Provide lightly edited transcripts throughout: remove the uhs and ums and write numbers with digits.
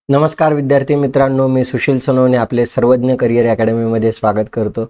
नमस्कार विद्यार्थी मित्रांनो, मी सुशील सोनवणे आपले सर्वज्ञ करिअर अकॅडमीमध्ये स्वागत करतो.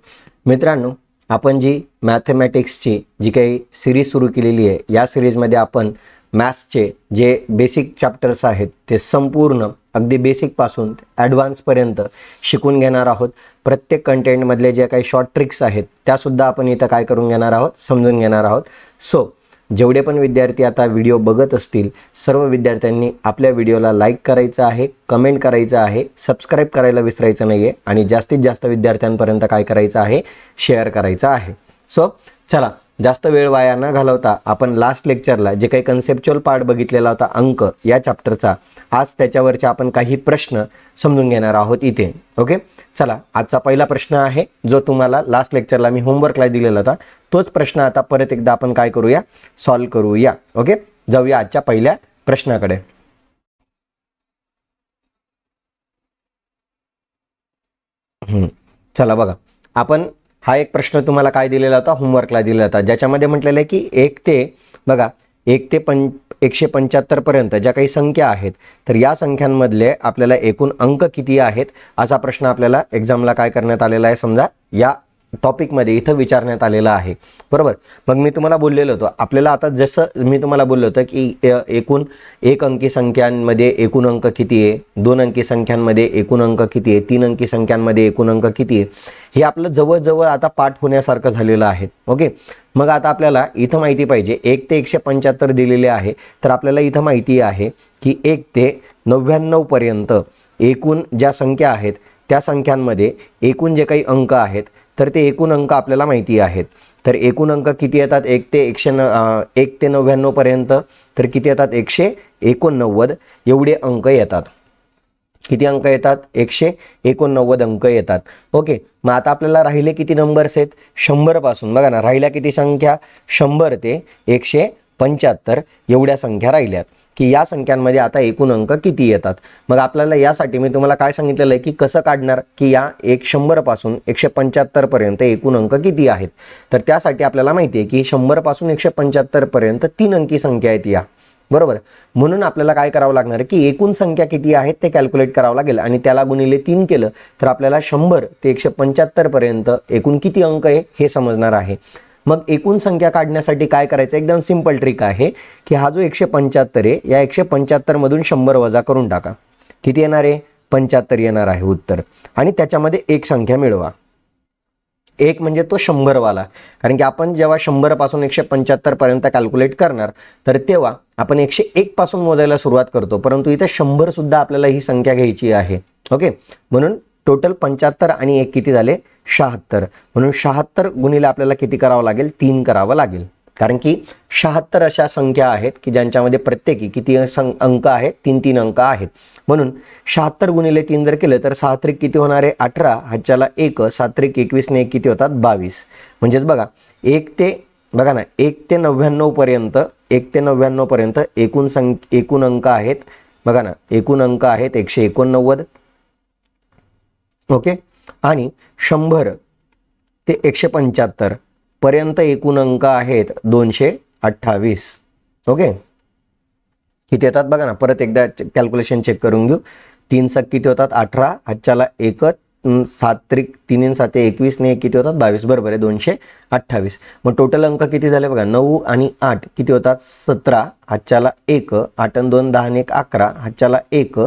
मित्रांनो, आपण जी मॅथमॅटिक्सची जी काही सिरीज सुरू केलेली आहे, या सिरीजमध्ये आपण मॅथ्सचे जे बेसिक चॅप्टर्स आहेत ते संपूर्ण अगदी बेसिकपासून ॲडव्हान्सपर्यंत शिकून घेणार आहोत. प्रत्येक कंटेंटमधले जे काही शॉर्ट ट्रिक्स आहेत त्यासुद्धा आपण इथं काय करून घेणार आहोत, समजून घेणार आहोत. सो जेवढे पण विद्यार्थी आता व्हिडिओ बघत असतील, सर्व विद्यार्थ्यांनी आपल्या व्हिडिओला लाईक करायचं आहे, कमेंट करायचं आहे, सबस्क्राईब करायला विसरायचं नाही आहे आणि जास्तीत जास्त विद्यार्थ्यांपर्यंत काय करायचं आहे, शेअर करायचं आहे. सो चला, जास्त वेळ वाया न घालवता आपण लास्ट लेक्चरला जे काही कन्सेप्च्युअल पार्ट बघितलेला होता अंक या चॅप्टरचा, आज त्याच्यावरचे आपण काही प्रश्न समजून घेणार आहोत इथे. ओके, चला, आजचा पहिला प्रश्न आहे जो तुम्हाला लास्ट लेक्चरला मी होमवर्कला दिलेला होता. तोच प्रश्न आता परत एकदा आपण काय करूया, सॉल्व करूया. ओके, जाऊया आजच्या पहिल्या प्रश्नाकडे. चला बघा, आपण हा एक प्रश्न तुम्हाला काय दिलेला होता, होमवर्कला दिलेला होता, ज्याच्यामध्ये म्हटलेलं आहे की 1 ते 175 पर्यंत ज्या काही संख्या आहेत तर या संख्यांमधले आपल्याला एकूण अंक किती आहेत असा प्रश्न आपल्याला एक्झामला काय करण्यात आलेला आहे, समजा या टॉपिकमध्ये इथं विचारण्यात आलेला आहे. बरोबर. मग मी तुम्हाला बोललेलो होतो, आपल्याला आता जसं मी तुम्हाला बोललो होतं की एकूण 1 अंकी संख्यांमध्ये एकूण अंक किती आहे, 2 अंकी संख्यांमध्ये एकूण अंक किती आहे, 3 अंकी संख्यांमध्ये एकूण अंक किती आहे, हे आपलं जवळजवळ आता पाठ होण्यासारखं झालेलं आहे. ओके, मग आता आपल्याला इथं माहिती पाहिजे 1 ते 175 दिलेले आहे, तर आपल्याला इथं माहिती आहे की 1 ते 99 पर्यंत एकूण ज्या संख्या आहेत त्या संख्यांमध्ये एकूण जे काही अंक आहेत तर ते एकूण अंक आपल्याला माहिती आहेत. तर एकूण अंक किती येतात 1 ते 99 पर्यंत, तर किती येतात 189 एवढे अंक येतात. किती अंक येतात, 189 अंक येतात. ओके, मग आता आपल्याला राहिले किती नंबर्स आहेत, 100 पासून बघा ना, राहिल्या किती संख्या, 100 ते 175 एवढ्या संख्या राहिल्यात की या संख्यांमध्ये आता एकूण अंक किती येतात. मग आपल्याला यासाठी मी तुम्हाला काय सांगितलेलं आहे की कसं काढणार की या 100 पासून 175 पर्यंत एकूण अंक किती आहेत. तर त्यासाठी आपल्याला माहिती आहे की 100 पासून 175 पर्यंत 3 अंकी संख्या आहेत या. बरोबर. म्हणून आपल्याला काय करावं लागणार की एकूण संख्या किती आहेत ते कॅल्क्युलेट करावं लागेल आणि त्याला गुणिले 3 केलं तर आपल्याला 100 ते 175 पर्यंत एकूण किती अंक आहे हे समजणार आहे. मग एकूण संख्या काढण्यासाठी काय करायचं, एकदम सिंपल ट्रिक आहे की हा जो 175 आहे या 175 मधून 100 वजा करून टाका. किती येणार आहे, 75 येणार आहे उत्तर. आणि त्याच्यामध्ये एक संख्या मिळवा. एक म्हणजे तो 100 वाला, कारण की आपण जेव्हा 100 पासून 175 पर्यंत कॅल्क्युलेट करणार तर तेव्हा आपण 101 पासून मोजायला सुरुवात करतो, परंतु इथे 100 सुद्धा आपल्याला ही संख्या घ्यायची आहे. ओके, म्हणून टोटल 75 आणि 1 किती झाले, 76. म्हणून 76 गुणिले आपल्याला किती करावं लागेल, 3 करावं लागेल. कारण की 76 अशा संख्या आहेत की ज्यांच्यामध्ये प्रत्येकी किती अंक आहेत, 3 अंक आहेत. म्हणून 76 गुणिले 3 जर केलं तर 6 त्रिक किती होणार आहे, 18, हातच्याला 1, 7 त्रिक 21 ने 1 किती होतात, 22. म्हणजेच बघा 1 ते 99 पर्यंत, 1 ते 99 पर्यंत एकूण अंक आहेत. बघा ना, एकूण अंक आहेत 189. ओके, आणि 100 ते 175 पर्यंत एकूण अंक आहेत 228. ओके, किती येतात बघा ना, परत एकदा कॅल्क्युलेशन चेक करून घेऊ. 3 सक किती होतात, 18, हातच्याला 1, 7 त्रिक 3 7 21 ने 1 किती होतात, 22. बरोबर आहे, 228. मग टोटल अंक किती झाले बघा, 9 आणि 8 किती होतात, 17, हातच्याला 1, 8 आणि 2 10 आणि 1 11, हातच्याला 1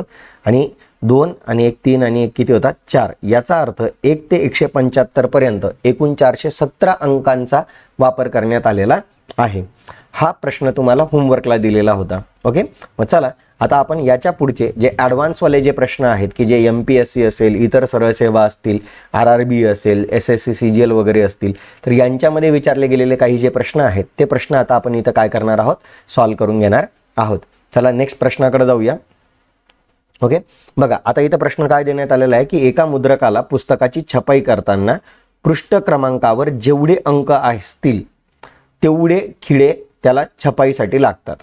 आणि 2 आणि 1 3 आणि 1 किती होतात, 4. याचा अर्थ 1 ते 175 पर्यंत एकूण 417 अंकांचा वापर करण्यात आलेला आहे. हा प्रश्न तुम्हाला होमवर्कला दिलेला होता. ओके, मग चला आता आपण याच्या पुढचे जे ॲडव्हान्सवाले जे प्रश्न आहेत की जे MPSC असेल, इतर सरळ सेवा असतील, RRB असेल, SSC CGL वगैरे असतील, तर यांच्यामध्ये विचारले गेलेले काही जे प्रश्न आहेत ते प्रश्न आता आपण इथं काय करणार आहोत, सॉल्व करून घेणार आहोत. चला नेक्स्ट प्रश्नाकडे जाऊया. ओके, बघा आता इथं प्रश्न काय देण्यात आलेला आहे की एका मुद्रकाला पुस्तकाची छपाई करताना पृष्ठ क्रमांकावर जेवढे अंक असतील तेवढे खिळे त्याला छपाईसाठी लागतात.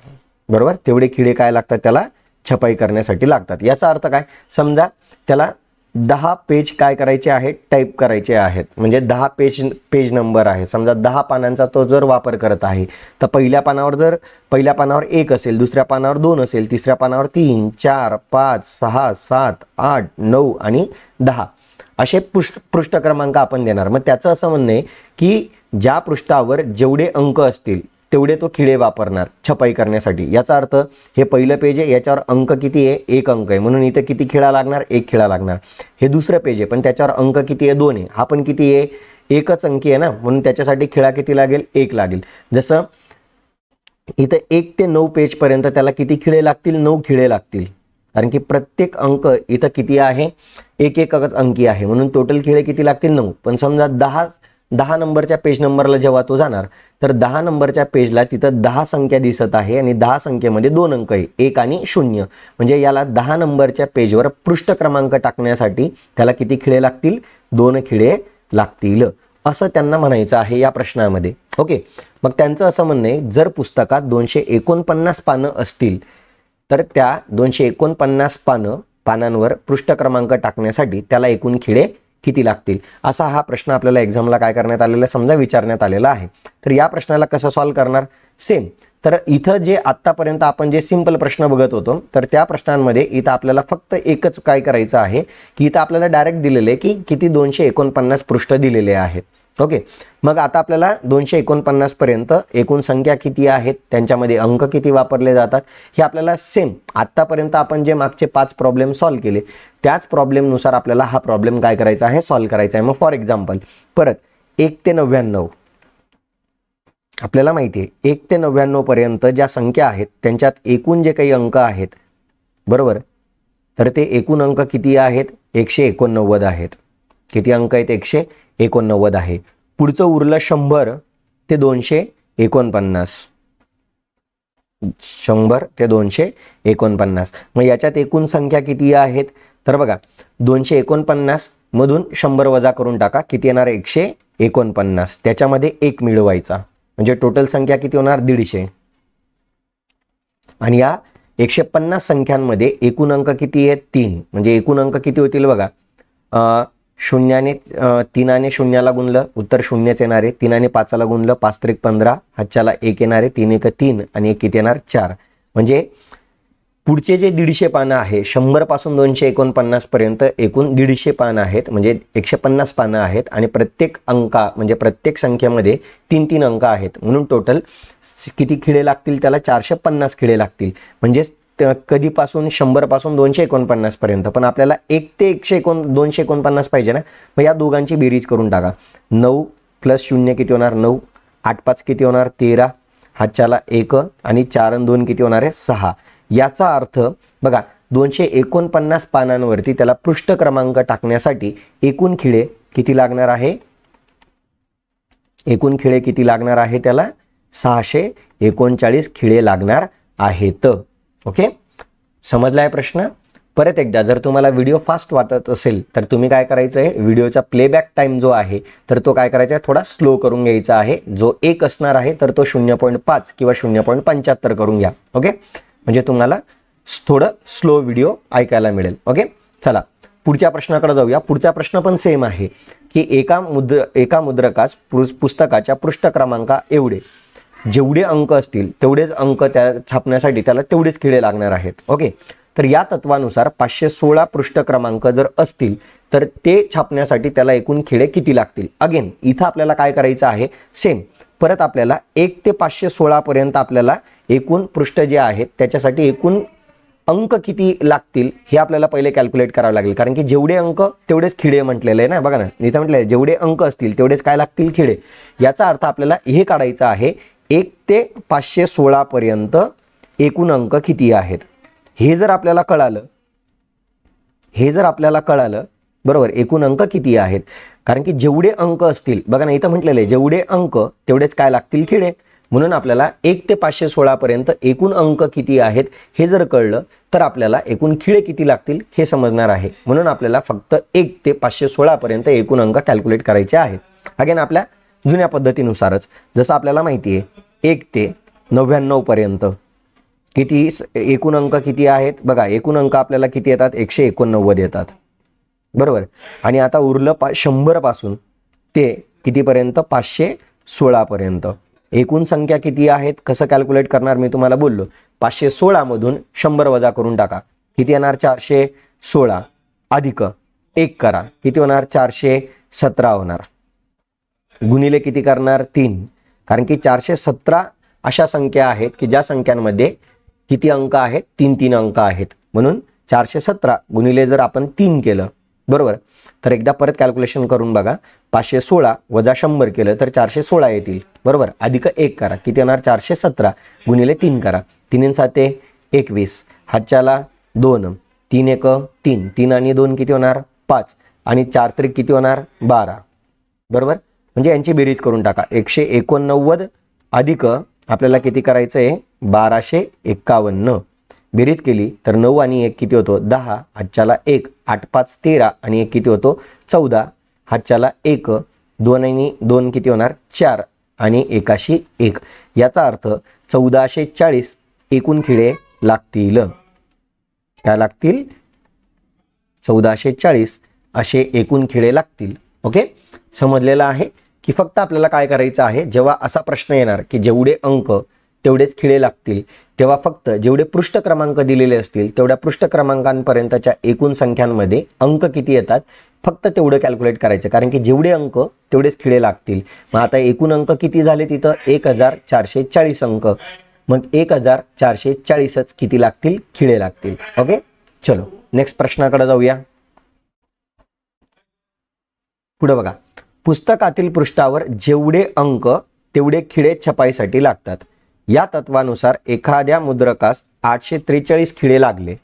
बरोबर, तेवढे खिळे काय लागतात, त्याला छपाई करण्यासाठी लागतात. याचा अर्थ काय, समजा त्याला 10 पेज काय करायचे आहेत, टाईप करायचे आहेत. म्हणजे 10 पेज नंबर आहे. समजा 10 पानांचा तो जर वापर करत आहे, तर पहिल्या पानावर 1 असेल, दुसऱ्या पानावर 2 असेल, तिसऱ्या पानावर 3, 4, 5, 6, 7, 8, 9 आणि 10 असे पृष्ठ क्रमांक आपण देणार. मग त्याचं असं म्हणणं आहे की ज्या पृष्ठावर जेवढे अंक असतील तेवढे तो खिळे वापरणार छपाई करण्यासाठी. याचा अर्थ हे पहिलं पेज आहे, याच्यावर अंक किती आहे, 1 अंक आहे, म्हणून इथं किती खिळा लागणार, 1 खिळा लागणार. हे दुसरं पेज आहे, पण त्याच्यावर अंक किती आहे, 2 आहे. हा पण किती आहे, 1च अंकी आहे ना, म्हणून त्याच्यासाठी खिळा किती लागेल, 1 लागेल. जसं इथं 1 ते 9 पेजपर्यंत त्याला किती खिळे लागतील, 9 खिळे लागतील. कारण की प्रत्येक अंक इथं किती आहे, 1 अंकी आहे, म्हणून टोटल खिळे किती लागतील, 9. पण समजा 10 नंबरच्या पेज नंबरला जेव्हा तो जाणार, तर 10 नंबरच्या पेजला तिथं 10 संख्या दिसत आहे आणि 10 संख्येमध्ये 2 अंक आहे, 1 आणि 0. म्हणजे याला 10 नंबरच्या पेजवर पृष्ठ क्रमांक टाकण्यासाठी त्याला किती खिळे लागतील, 2 खिळे लागतील, असं त्यांना म्हणायचं आहे या प्रश्नामध्ये. ओके, मग त्यांचं असं म्हणणं आहे, जर पुस्तकात 249 पानं असतील तर त्या 249 पानांवर पृष्ठ क्रमांक टाकण्यासाठी त्याला एकूण खिळे किती लागतील, असा हा प्रश्न आपल्याला एक्झामला काय करण्यात आलेला, समजा विचारण्यात आलेला आहे. तर या प्रश्नाला कसं सॉल्व्ह करणार, सेम. तर इथं जे आत्तापर्यंत आपण जे सिंपल प्रश्न बघत होतो, तर त्या प्रश्नांमध्ये इथं आपल्याला फक्त एकच काय करायचं आहे की इथं आपल्याला डायरेक्ट दिलेले आहे की किती 249 पृष्ठ दिलेले आहेत. ओके, मग आता आपल्याला 249 पर्यंत एकूण संख्या किती आहेत, त्यांच्यामध्ये अंक किती वापरले जातात, हे आपल्याला सेम आत्तापर्यंत आपण जे मागचे 5 प्रॉब्लेम सॉल्व्ह केले त्याच प्रॉब्लेमनुसार आपल्याला हा प्रॉब्लेम काय करायचा आहे, सॉल्व्ह करायचा आहे. मग फॉर एक्झाम्पल परत 1 ते 99 आपल्याला माहिती आहे, 1 ते 99 पर्यंत ज्या संख्या आहेत त्यांच्यात एकूण जे काही अंक आहेत, बरोबर, तर ते एकूण अंक किती आहेत, 189 आहेत. किती अंक आहेत, 189 आहे. पुढचं उरलं 100 ते 249. 100 ते 249. मग याच्यात एकूण संख्या किती आहेत, तर बघा 249 मधून 100 वजा करून टाका, किती येणार, 149. त्याच्यामध्ये 1 मिळवायचा, म्हणजे टोटल संख्या किती होणार, 150. आणि या 150 संख्यांमध्ये एकूण अंक किती आहेत, 3. म्हणजे एकूण अंक किती होतील बघा, 3 ने 0 गुणलं, उत्तर 0च येणार आहे. 3 ने 5 गुणलं, 5 त्रिक 15, हातच्याला 1 येणार आहे, 3 1 3 आणि 1 किती येणार, 4. म्हणजे पुढचे जे 150 पानं आहे, 100 पासून 249 पर्यंत एकूण 150 पानं आहेत, म्हणजे 150 पानं आहेत. आणि प्रत्येक म्हणजे प्रत्येक संख्येमध्ये 3 अंक आहेत, म्हणून टोटल किती खिळे लागतील, त्याला 450 खिळे लागतील. म्हणजे कधीपासून 100 पासून 249 पर्यंत, पण आपल्याला 1 ते 249 पाहिजे ना. मग या दोघांची बेरीज करून टाका. 9 + 0 किती होणार, 9. 8 5 किती होणार, 13. हातच्याला 1 आणि 4 आणि 2 किती होणार आहे, 6. याचा अर्थ बघा 249 पानांवरती त्याला पृष्ठ क्रमांक टाकण्यासाठी एकूण खिळे किती लागणार आहे, एकूण खिळे किती लागणार आहे, त्याला 639 खिळे लागणार आहेत. ओके, समजलाय प्रश्न. परत एकदा जर तुम्हाला व्हिडिओ फास्ट वाटत असेल तर तुम्ही काय करायचं आहे, व्हिडिओचा प्लेबॅक टाइम जो आहे तर तो काय करायचा आहे, थोडा स्लो करून घ्यायचा आहे. जो 1 असणार आहे तर तो 0.5 किंवा 0.75 करून घ्या. ओके, म्हणजे तुम्हाला थोडं स्लो व्हिडिओ ऐकायला मिळेल. ओके, चला पुढच्या प्रश्नाकडे जाऊया. पुढचा प्रश्न पण सेम आहे की एका मुद्रकास पुस्तकाच्या पृष्ठ क्रमांका एवढे जेवढे अंक असतील तेवढेच अंक त्या छापण्यासाठी त्याला तेवढेच खिळे लागणार आहेत. ओके, तर या तत्वानुसार 516 पृष्ठ क्रमांक जर असतील तर ते छापण्यासाठी त्याला एकूण खिळे किती लागतील. अगेन इथं आपल्याला काय करायचं आहे, सेम परत आपल्याला 1 ते 516 पर्यंत आपल्याला एकूण पृष्ठ जे आहेत त्याच्यासाठी एकूण अंक किती लागतील हे आपल्याला पहिले कॅल्क्युलेट करावं लागेल. कारण की जेवढे अंक तेवढेच खिळे म्हटलेले आहे ना. बघा ना, इथं म्हटलं जेवढे अंक असतील तेवढेच काय लागतील, खिळे. याचा अर्थ आपल्याला हे काढायचं आहे 1 ते 516 पर्यंत एकूण अंक किती आहेत. हे जर आपल्याला कळालं, बरोबर, एकूण अंक किती आहेत. कारण की जेवढे अंक असतील, बघा ना इथं म्हटलेलं आहे जेवढे अंक तेवढेच काय लागतील, खिळे. म्हणून आपल्याला 1 ते 516 पर्यंत एकूण अंक किती आहेत हे जर कळलं तर आपल्याला एकूण खिळे किती लागतील हे समजणार आहे. म्हणून आपल्याला फक्त 1 ते 516 पर्यंत एकूण अंक कॅल्क्युलेट करायचे आहेत. अगेन आपल्या जुन्या पद्धतीनुसारच, जसं आपल्याला माहिती आहे 1 ते 99 पर्यंत किती एकूण अंक किती आहेत. बघा एकूण अंक आपल्याला किती येतात, 189 येतात. बरोबर. आणि आता उरलं 100 पासून ते कितीपर्यंत 516 पर्यंत. एकूण संख्या किती आहेत कसं कॅल्क्युलेट करणार मी तुम्हाला बोललो. 516 मधून 100 वजा करून टाका, किती येणार 416 अधिक 1 करा, किती होणार 417 होणार. गुणिले किती करणार 3, कारण की 417 अशा संख्या आहेत की ज्या संख्यांमध्ये किती अंक आहेत 3 अंक आहेत, म्हणून 417 गुणिले जर आपण 3 केलं बरोबर, तर एकदा परत कॅल्क्युलेशन करून बघा. 516 वजा 100 केलं तर 416 येतील बरोबर, अधिक 1 करा, किती येणार 417 गुणिले 3 करा, 3 7 21, हातच्याला 2, 3 1 3, 3 आणि 2 किती होणार 5, आणि 4 3 किती होणार 12 बरोबर. म्हणजे यांची बेरीज करून टाका. 189 अधिक आपल्याला किती करायचं आहे 1251. बेरीज केली तर 9 आणि 1 किती होतो 10, हातच्याला 1, 8 5 13 आणि 1 किती होतो 14, हातच्याला 1, 2 आणि 2 किती होणार 4 आणि 1 1. याचा अर्थ 1440 एकूण खिळे लागतील. काय लागतील 1440 असे एकूण खिळे लागतील. ओके, समजलेलं आहे की फक्त आपल्याला काय करायचं आहे, जेव्हा असा प्रश्न येणार की जेवढे अंक तेवढेच खिळे लागतील, तेव्हा फक्त जेवढे पृष्ठ क्रमांक दिलेले असतील तेवढ्या पृष्ठ क्रमांकांपर्यंतच्या एकूण संख्यांमध्ये अंक किती येतात फक्त तेवढं कॅल्क्युलेट करायचं, कारण की जेवढे अंक तेवढेच खिळे लागतील. मग आता एकूण अंक किती झाले तिथं 1440 अंक, मग 1440च किती लागतील खिळे लागतील. ओके, चलो नेक्स्ट प्रश्नाकडे जाऊया. पुढे बघा, पुस्तकातील पृष्ठावर जेवढे अंक तेवढे खिळे छपाईसाठी लागतात. या तत्वानुसार एखाद्या मुद्रकास 843 खिळे लागले.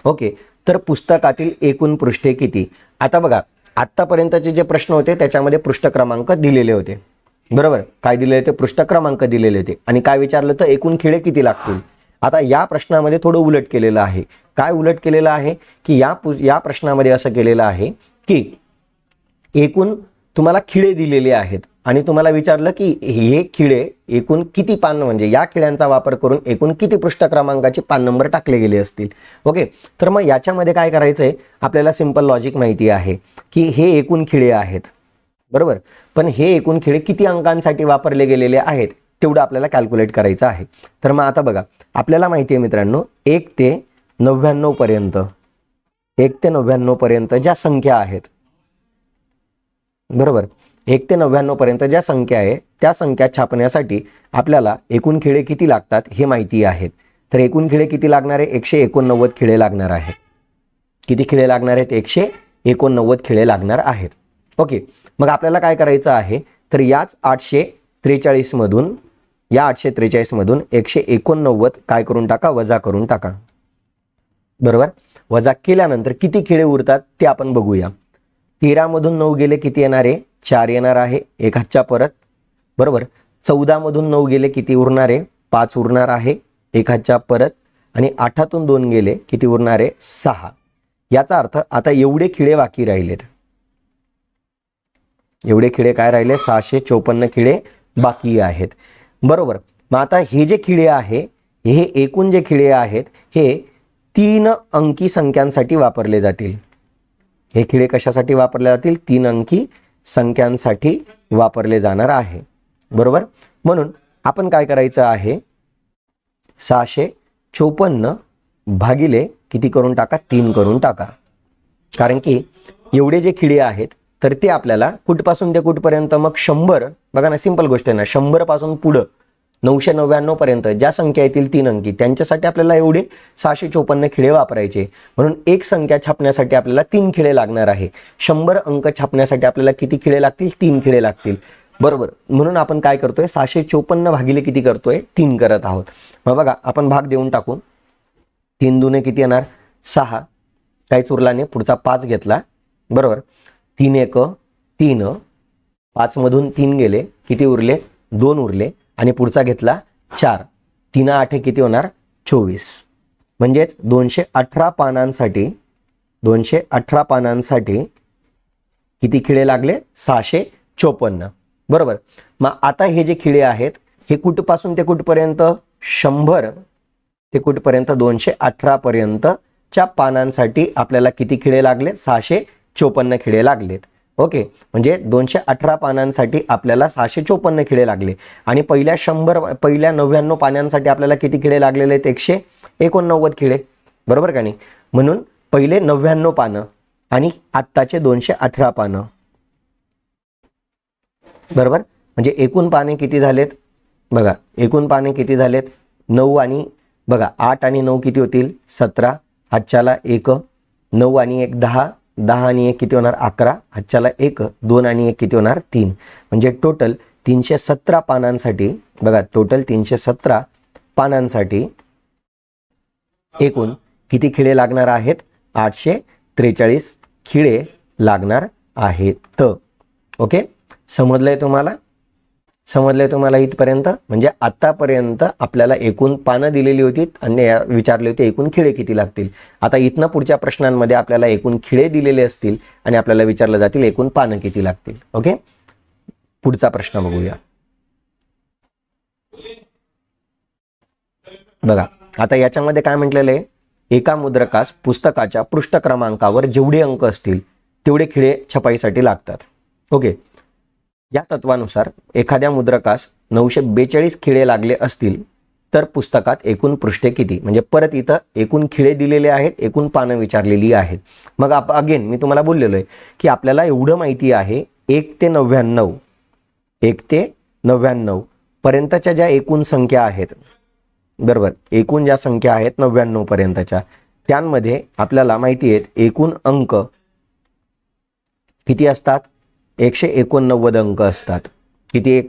ओके, तर पुस्तकातील एकूण पृष्ठे किती. आता बघा, आत्तापर्यंतचे जे प्रश्न होते त्याच्यामध्ये पृष्ठ क्रमांक दिलेले होते बरोबर, काय दिलेले होते पृष्ठ क्रमांक दिलेले होते आणि काय विचारलं तर एकूण खिळे किती लागतील. आता या प्रश्नामध्ये थोडं उलट केलेलं आहे. काय उलट केलेलं आहे की या प्रश्नामध्ये असं केलेलं आहे की एकूण तुम्हाला खिळे दिलेले आहेत आणि तुम्हाला विचारलं की हे खिळे एकूण किती पान, म्हणजे या खिळ्यांचा वापर करून एकूण किती पृष्ठ क्रमांकाचे पान नंबर टाकले गेले असतील. ओके, तर मग याच्यामध्ये काय करायचं आहे, आपल्याला सिंपल लॉजिक माहिती आहे की हे एकूण खिळे आहेत बरोबर, पण हे एकूण खिळे किती अंकांसाठी वापरले गेलेले आहेत तेवढं आपल्याला कॅल्क्युलेट करायचं आहे. तर मग आता बघा, आपल्याला माहिती आहे मित्रांनो 1 ते 99 पर्यंत 1 ते 99 पर्यंत ज्या संख्या आहेत बरोबर, 1 ते 99 पर्यंत ज्या संख्या आहे त्या संख्या छापण्यासाठी आपल्याला एकूण खिळे किती लागतात हे माहिती आहेत. तर एकूण खिळे किती लागणार आहे 189 खिळे लागणार आहेत. किती खिळे लागणार आहेत 189 खिळे लागणार आहेत. ओके, मग आपल्याला काय करायचं आहे, तर याच 843 मधून 189 काय करून टाका वजा करून टाका बरोबर. वजा केल्यानंतर किती खिळे उरतात ते आपण बघूया. 13 मधून 9 गेले किती येणार आहे 4 येणार आहे, 1 हातच्या परत बरोबर. 14 मधून 9 गेले किती उरणार आहे 5 उरणार आहे, 1 हातच्या परत. आणि 8तून 2 गेले किती उरणार आहे 6. याचा अर्थ आता एवढे खिळे बाकी राहिलेत. एवढे खिळे काय राहिले 654 खिळे बाकी आहेत बरोबर. मग आता हे जे खिळे आहे हे एकूण जे खिळे आहेत हे 3 अंकी संख्यांसाठी वापरले जातील. हे खिळे कशासाठी वापरले जातील 3 अंकी संख्यांसाठी वापरले जाणार आहे बरोबर. म्हणून आपण काय करायचं आहे 654 भागिले किती करून टाका 3 करून टाका, कारण की एवढे जे खिळे आहेत तर ते आपल्याला कुठपासून ते कुठपर्यंत मग 100 बघा ना, सिंपल गोष्ट आहे ना, 100 पासून पुढं 999 पर्यंत ज्या संख्या येतील 3 अंकी त्यांच्यासाठी आपल्याला एवढे 654 खिळे वापरायचे. म्हणून एक संख्या छापण्यासाठी आपल्याला 3 खिळे लागणार आहे. 100 अंक छापण्यासाठी आपल्याला किती खिळे लागतील 3 खिळे लागतील बरोबर. म्हणून आपण काय करतोय 654 भागिले किती करतोय 3 करत आहोत. मग बघा आपण भाग देऊन टाकू. 3 दुने किती येणार 6, काहीच उरला नाही, पुढचा 5 घेतला बरोबर. 3 1 3, 5 मधून 3 गेले किती उरले 2 उरले, आणि पुढचा घेतला 4, 3 8 किती होणार 24. म्हणजेच 218 पानांसाठी किती खिळे लागले 654 बरोबर. मग आता हे जे खिळे आहेत हे कुठपासून ते कुठपर्यंत 100 ते कुठपर्यंत 218 पर्यंतच्या पानांसाठी आपल्याला किती खिळे लागले 654 खिळे लागलेत. ओके, म्हणजे 218 पानांसाठी आपल्याला 654 खिळे लागले आणि पहिल्या 99 पानांसाठी आपल्याला किती खिळे लागलेले आहेत? 189 खिळे, बरोबर का नाही? म्हणून पहिले 99 पानं आणि आत्ताचे 218 पानं, बरोबर. म्हणजे एकूण पाने किती झालेत बघा, एकूण पाने किती झालेत? 9 आणि बघा 8 आणि 9 किती होतील? 17, हातच्याला 1, 9 आणि 1 10, 10 आणि 1 किती होणार? 11, हातच्याला 1, 2 आणि 1 किती होणार? 3. म्हणजे टोटल 317 पानांसाठी बघा, टोटल 317 पानांसाठी एकूण किती खिळे लागणार आहेत? 843 खिळे लागणार आहेत. ओके, समजलंय तुम्हाला? समजलंय तुम्हाला इथपर्यंत? म्हणजे आतापर्यंत आपल्याला एकूण पानं दिलेली होती आणि विचारले होते एकूण खिळे किती लागतील. आता इथनं पुढच्या प्रश्नांमध्ये आपल्याला एकूण खिळे दिलेले असतील आणि आपल्याला विचारलं जातील एकूण पानं किती लागतील. ओके, पुढचा प्रश्न बघूया. बघा, आता याच्यामध्ये काय म्हटलेलं आहे? एका मुद्रकास पुस्तकाच्या पृष्ठ क्रमांकावर जेवढे अंक असतील तेवढे खिळे छपाईसाठी लागतात. ओके, या तत्वानुसार एखाद्या मुद्रकास 942 खिळे लागले असतील तर पुस्तकात एकूण पृष्ठे किती? म्हणजे परत इथं एकूण खिळे दिलेले आहेत, एकूण पानं विचारलेली आहेत. मग अगेन मी तुम्हाला बोललेलो आहे की आपल्याला एवढं माहिती आहे 1 ते 99 पर्यंतच्या ज्या एकूण संख्या आहेत, बरोबर, एकूण ज्या संख्या आहेत 99 पर्यंतच्या, त्यांमध्ये आपल्याला माहिती आहे एकूण अंक किती असतात? 189 अंक असतात. किती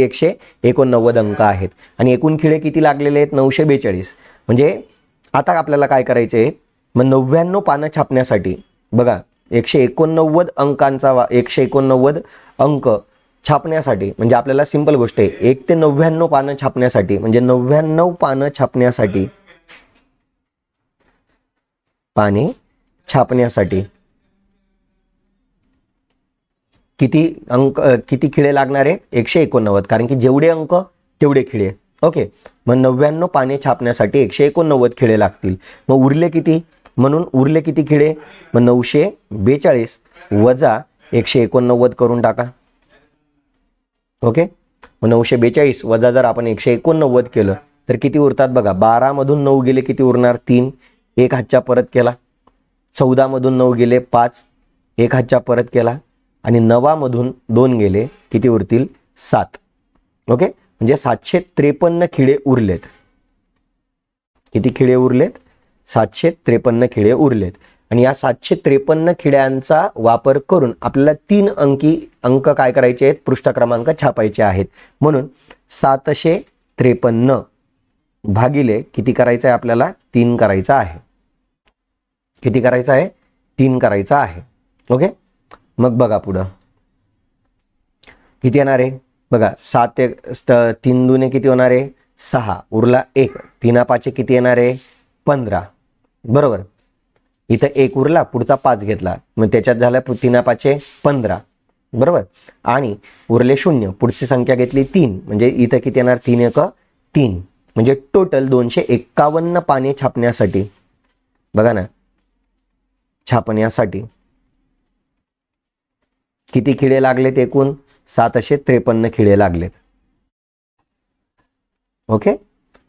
189 अंक आहेत आणि एकूण खिळे किती लागलेले आहेत? 942. म्हणजे आता आपल्याला काय करायचे आहे? मग 99 पानं छापण्यासाठी बघा 189 अंकांचा 189 अंक छापण्यासाठी म्हणजे आपल्याला सिंपल गोष्ट आहे, 1 ते 99 पानं छापण्यासाठी म्हणजे 99 पानं छापण्यासाठी किती खिळे लागणार आहे? 189, कारण की जेवढे अंक तेवढे खिळे. ओके, मग 99 पाने छापण्यासाठी 189 खिळे लागतील. मग उरले किती? म्हणून उरले किती खिळे? मग 942 वजा 189 करून टाका. ओके, मग 942 वजा जर आपण 189 केलं तर किती उरतात बघा. 12 मधून 9 गेले किती उरणार? 3, 1 हातच्या परत केला. 14 मधून 9 गेले 5, 1 हातच्या परत केला आणि 9 मधून 2 गेले किती उरतील? 7. ओके, म्हणजे 753 खिळे उरलेत. किती खिळे उरलेत? 753 खिळे उरलेत. आणि या 753 खिळ्यांचा वापर करून आपल्याला 3 अंक काय करायचे आहेत? पृष्ठ क्रमांक छापायचे आहेत. म्हणून 753 भागिले किती करायचं आहे आपल्याला? 3 करायचा आहे. किती करायचं आहे? 3 करायचा आहे. ओके, मग बघा पुढं किती येणार आहे बघा. 3 दुने किती होणार आहे? 6, उरला 1. 3 5 किती येणार आहे? 15, बरोबर. इथं 1 उरला, पुढचा 5 घेतला, मग त्याच्यात झाला 3 5 15, बरोबर. आणि उरले 0, पुढची संख्या घेतली 3, म्हणजे इथं किती येणार? 3 1 3. म्हणजे टोटल 251 पाने छापण्यासाठी बघा ना, छापण्यासाठी किती खिळे लागलेत? एकूण 753 खिळे लागलेत. ओके,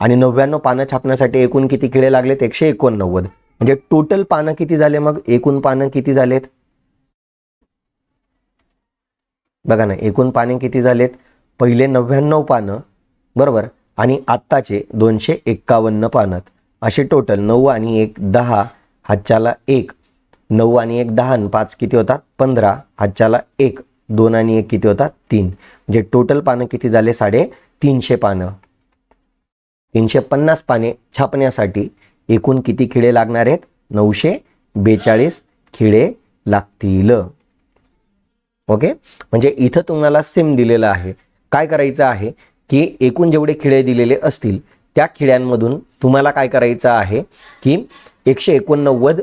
आणि 99 पानं छापण्यासाठी एकूण किती खिळे लागलेत? 189. म्हणजे टोटल पानं किती झाले? मग एकूण पानं किती झालेत बघा ना. एकूण पाने किती झालेत? पहिले 99 पानं, बरोबर, आणि आत्ताचे 251 पानं, असे टोटल 9 आणि 1 10, हातच्याला 1, 9 आणि 1 10 आणि 5 किती होतात? 15, हातच्याला 1, 2 आणि 1 किती होतात? 3. म्हणजे टोटल पानं किती झाले? 350 पानं. 350 पाने छापण्यासाठी एकूण किती खिळे लागणार आहेत? 942 खिळे लागतील. ओके, म्हणजे इथं तुम्हाला सेम दिलेलं आहे. काय करायचं आहे की एकूण जेवढे खिळे दिलेले असतील त्या खिळ्यांमधून तुम्हाला काय करायचं आहे की 189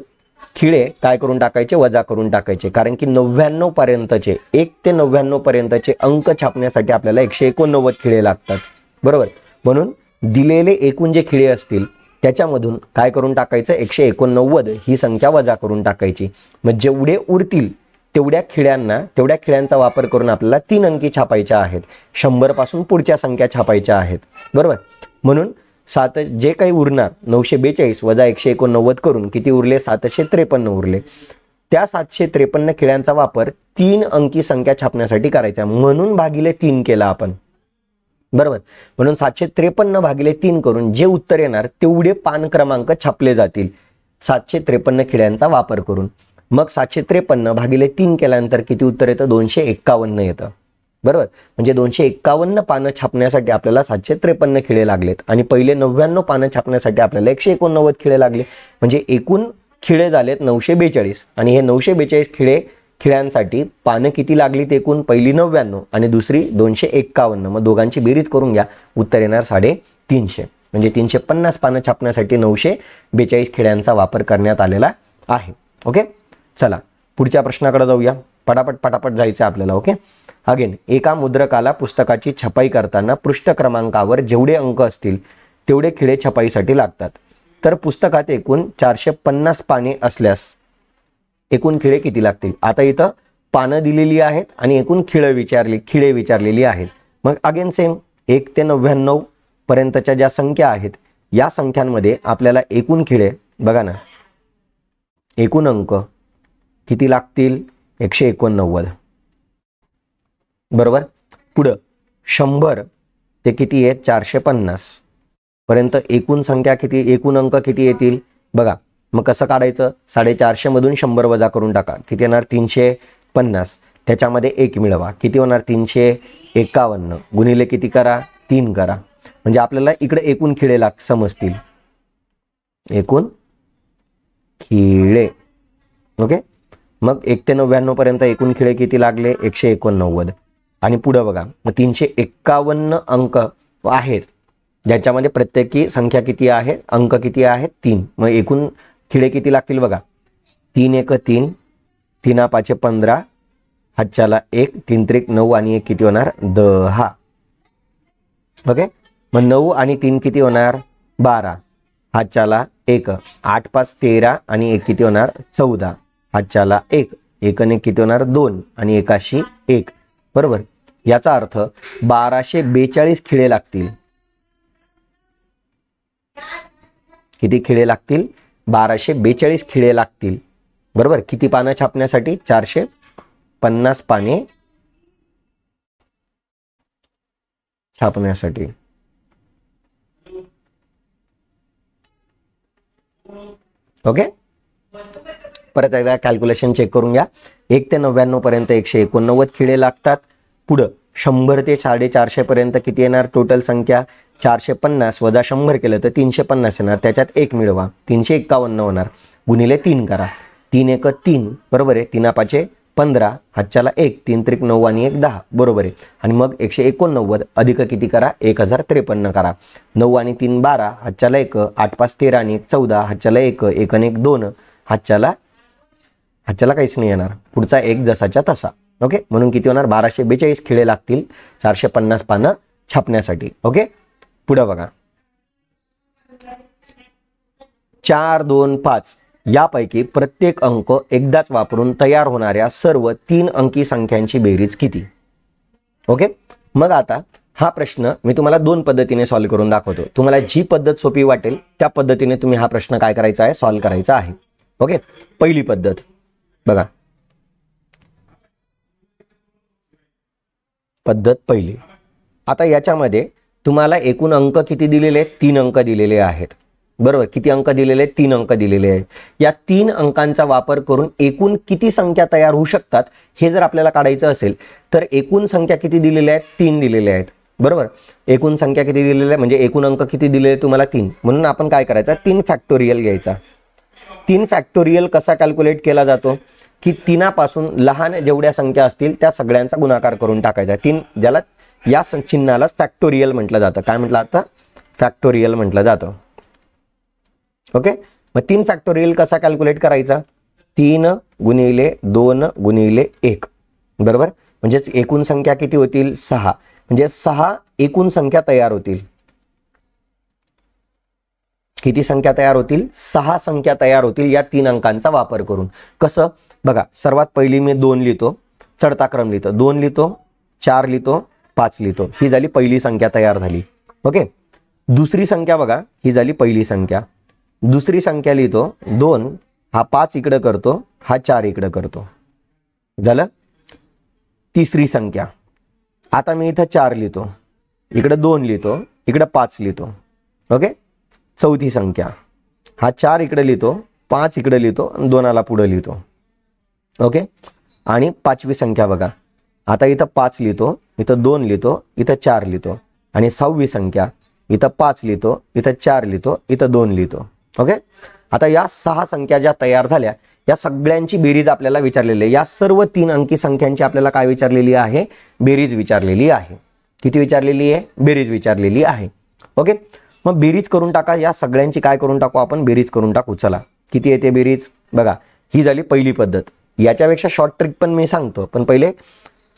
खिळे काय करून टाकायचे? वजा करून टाकायचे. कारण की 99 पर्यंतचे 1 ते 99 पर्यंतचे अंक छापण्यासाठी आपल्याला 189 खिळे लागतात, बरोबर. म्हणून दिलेले एकूण जे खिळे असतील त्याच्यामधून काय करून टाकायचं? 189 ही संख्या वजा करून टाकायची. मग जेवढे उरतील तेवढ्या खिळ्यांचा वापर करून आपल्याला 3 अंकी छापायच्या आहेत. 100 पासून पुढच्या संख्या छापायच्या आहेत. बरोबर. म्हणून जे काही उरणार 942 वजा 189 करून किती उरले? 753 उरले. त्या 753 खिळ्यांचा वापर 3 अंकी संख्या छापण्यासाठी करायचा, म्हणून भागिले 3 केला आपण. बरोबर. म्हणून 753 भागिले 3 करून जे उत्तर येणार तेवढे पान क्रमांक छापले जातील 753 खिळ्यांचा वापर करून. मग 753 भागिले 3 केल्यानंतर किती उत्तर येतं? 251 येतं. बरोबर. म्हणजे 251 पानं छापण्यासाठी आपल्याला 753 खिळे लागलेत आणि पहिले 99 पानं छापण्यासाठी आपल्याला 189 खिळे लागले. म्हणजे एकूण खिळे झालेत 942 आणि हे 942 खिळ्यांसाठी पानं किती लागलीत एकूण? पहिली 99 आणि दुसरी 251. मग दोघांची बेरीज करून घ्या, उत्तर येणार 350. म्हणजे 350 पानं छापण्यासाठी 942 खिळ्यांचा वापर करण्यात आलेला आहे. ओके. चला पुढच्या प्रश्नाकडे जाऊया. पटापट जायचं आपल्याला. ओके. अगेन, एका मुद्रकाला पुस्तकाची छपाई करताना पृष्ठ क्रमांकावर जेवढे अंक असतील तेवढे खिळे छपाईसाठी लागतात. तर पुस्तकात एकूण 450 पाने असल्यास एकूण खिळे किती लागतील? आता इथं पानं दिलेली आहेत आणि एकूण खिळे विचारलेली आहेत. मग अगेन सेम 1 ते 99 पर्यंतच्या ज्या संख्या आहेत या संख्यांमध्ये आपल्याला एकूण खिळे बघा ना, एकूण अंक किती लागतील? 189. बरोबर. पुढं 100 ते किती आहेत? 450 पर्यंत एकूण संख्या किती, एकूण अंक किती येतील? बघा. मग कसं काढायचं? 450 मधून 100 वजा करून टाका. किती येणार? 350. त्याच्यामध्ये 1 मिळवा. किती होणार? 351 गुणिले किती करा? 3 करा. म्हणजे आपल्याला इकडे एकूण खिळे समजतील. एकूण खिळे. ओके. मग 1 ते 99 पर्यंत एकूण खिळे किती लागले? 189. आणि पुढं बघा, मग 351 अंक आहेत ज्याच्यामध्ये प्रत्येकी संख्या किती आहे? अंक किती आहेत? 3. मग एकूण खिळे किती लागतील? बघा. 3 1 3, 3 5 15, हातच्याला 1, 3 त्रिक 9 आणि 1 किती होणार? 10. ओके. मग 9 आणि 3 किती होणार? 12, हातच्याला 1, 8 5 13 आणि 1 किती होणार? 14, हातच्याला 1, 1 आणि 1 किती होणार? 2 आणि 1 1. बरोबर. याचा अर्थ 1242 खिळे लागतील. किती खिळे लागतील? 1242 खिळे लागतील. बरोबर. किती पानं छापण्यासाठी? 450 पाने छापण्यासाठी. ओके. परत एकदा कॅल्क्युलेशन चेक करून घ्या. 1 ते 99 पर्यंत 189 खिळे लागतात. पुढं 100 ते 450 पर्यंत किती येणार टोटल संख्या? 450 वजा 100 केलं तर 350 येणार. त्याच्यात 1 मिळवा. 351 होणार. गुणिले 3 करा. 3 1 3. बरोबर आहे. 3 5 15, हातच्याला 1, 3 त्रिक 9 आणि 1 10. बरोबर आहे. आणि मग 189 अधिक किती करा? 1053 करा. 9 आणि 3 12, हातच्याला 1, 8 5 13 आणि 1 14, हातच्याला 1, 1 आणि 1 2, हातच्याला काहीच नाही येणार. पुढचा 1 जसाच्या तसा. ओके. म्हणून किती होणार? 1242 खिळे लागतील 450 पानं छापण्यासाठी. ओके. पुढे बघा. 4 2 5 यापैकी प्रत्येक अंक एकदाच वापरून तयार होणाऱ्या सर्व 3 अंकी संख्यांची बेरीज किती? ओके. मग आता हा प्रश्न मी तुम्हाला 2 पद्धतीने सॉल्व्ह करून दाखवतो. तुम्हाला जी पद्धत सोपी वाटेल त्या पद्धतीने तुम्ही हा प्रश्न काय करायचा आहे? सॉल्व्ह करायचा आहे. ओके. पहिली पद्धत बघा. पद्धत पहिली. आता याच्यामध्ये तुम्हाला एकूण अंक किती दिलेले आहेत? 3 अंक दिलेले आहेत. बरोबर. किती अंक दिलेले आहेत? 3 अंक दिलेले आहेत. या 3 अंकांचा वापर करून एकूण किती संख्या तयार होऊ शकतात हे जर आपल्याला काढायचं असेल तर एकूण संख्या किती दिलेल्या आहेत? 3 दिलेल्या आहेत. बरोबर. एकूण संख्या किती दिलेल्या आहे म्हणजे एकूण अंक किती दिलेले तुम्हाला? 3. म्हणून आपण काय करायचं? 3 फॅक्टोरियल घ्यायचा. 3 फॅक्टोरियल कसा कॅल्क्युलेट केला जातो? की 3 पासून लहान जेवढ्या संख्या असतील त्या सगळ्यांचा गुणाकार करून टाकायचा. 3 ज्याला या चिन्हाला फॅक्टोरियल म्हटलं जातं. काय म्हटलं आता? फॅक्टोरियल म्हटलं जातं. ओके. मग 3 फॅक्टोरियल कसा कॅल्क्युलेट करायचा? 3 गुणिले 2 गुणिले 1. बरोबर. म्हणजे एकूण संख्या किती होतील? 6. म्हणजे 6 एकूण संख्या तयार होतील. किती संख्या तयार होतील? 6 संख्या तयार होतील या 3 अंकांचा वापर करून. कसं बघा, सर्वात पहिली मी 2 लिहितो, चढता क्रम लिहितो, 2 लिहितो, 4 लिहितो, 5 लिहितो. ही झाली पहिली संख्या तयार झाली. ओके. दुसरी संख्या बघा, ही झाली पहिली संख्या. दुसरी संख्या लिहितो 2, हा 5 इकडे करतो, हा 4 इकडे करतो, झालं. तिसरी संख्या, आता मी इथं 4 लिहितो, इकडे 2 लिहितो, इकडे 5 लिहितो. ओके. चौथी संख्या, हा 4 इकडे लिहितो, 5 इकडे लिहितो आणि 2 पुढे लिहितो. ओके. आणि पाचवी संख्या बघा, आता इथं 5 लिहितो, इथं 2 लिहितो, इथं 4 लिहितो. आणि 6वी संख्या, इथं 5 लिहितो, इथं 4 लिहितो, इथं 2 लिहितो. ओके. आता या 6 संख्या ज्या तयार झाल्या, या सगळ्यांची बेरीज आपल्याला विचारलेली आहे. या सर्व 3 अंकी संख्यांची आपल्याला काय विचारलेली आहे? बेरीज विचारलेली आहे. किती विचारलेली आहे? बेरीज विचारलेली आहे. ओके. मग बेरीज करून टाका. या सगळ्यांची काय करून टाकू आपण? बेरीज करून टाकू. चला, किती येते बेरीज? बघा, ही झाली पहिली पद्धत. याच्यापेक्षा शॉर्ट ट्रिक पण मी सांगतो, पण पहिले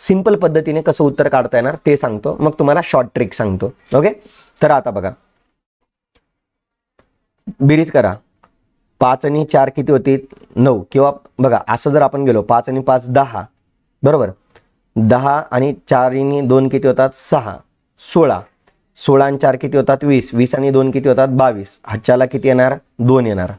सिंपल पद्धतीने कसं उत्तर काढता येणार ते सांगतो, मग तुम्हाला शॉर्ट ट्रिक सांगतो. ओके. तर आता बघा, बेरीज करा. 5 आणि 4 किती होती? 9. किंवा बघा, असं जर आपण गेलो, 5 आणि 5 10, बरोबर. 10 आणि 4 आणि 2 किती होतात? 6. 16. 16 आणि 4 किती होतात? 20. 20 आणि 2 किती होतात? 22. हातच्याला किती येणार? 2 येणार,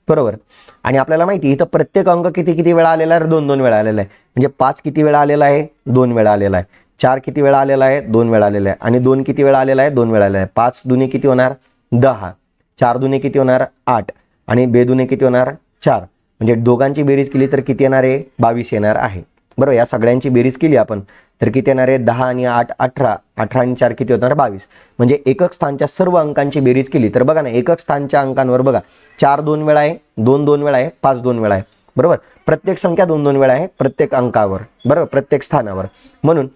बरोबर. आणि आपल्याला माहिती इथं प्रत्येक अंक किती किती वेळा आलेला आहे? 2 2 वेळा आलेला आहे. म्हणजे 5 किती वेळा आलेला आहे? 2 वेळा आलेला आहे. 4 किती वेळा आलेला आहे? 2 वेळा आलेला आहे. आणि 2 किती वेळा आलेला आहे? 2 वेळा आलेला आहे. 5 दुने किती होणार? 10. 4 दुने किती होणार? 8. आणि बेदुने किती होणार? 4. म्हणजे दोघांची बेरीज केली तर किती येणार आहे? 22 येणार आहे, बरोबर. या सगळ्यांची बेरीज केली आपण तर किती येणार आहे? 10 आणि 8 18. 18 आणि 4 किती होणार? 22. म्हणजे एकक स्थानच्या सर्व अंकांची बेरीज केली तर बघा ना, एकक स्थानच्या अंकांवर बघा, 4 2 वेळा आहे, 2 2 वेळा आहे, 5 2 वेळा आहे, बरोबर. प्रत्येक संख्या 2 2 वेळा आहे प्रत्येक अंकावर, बरोबर, प्रत्येक स्थानावर. म्हणून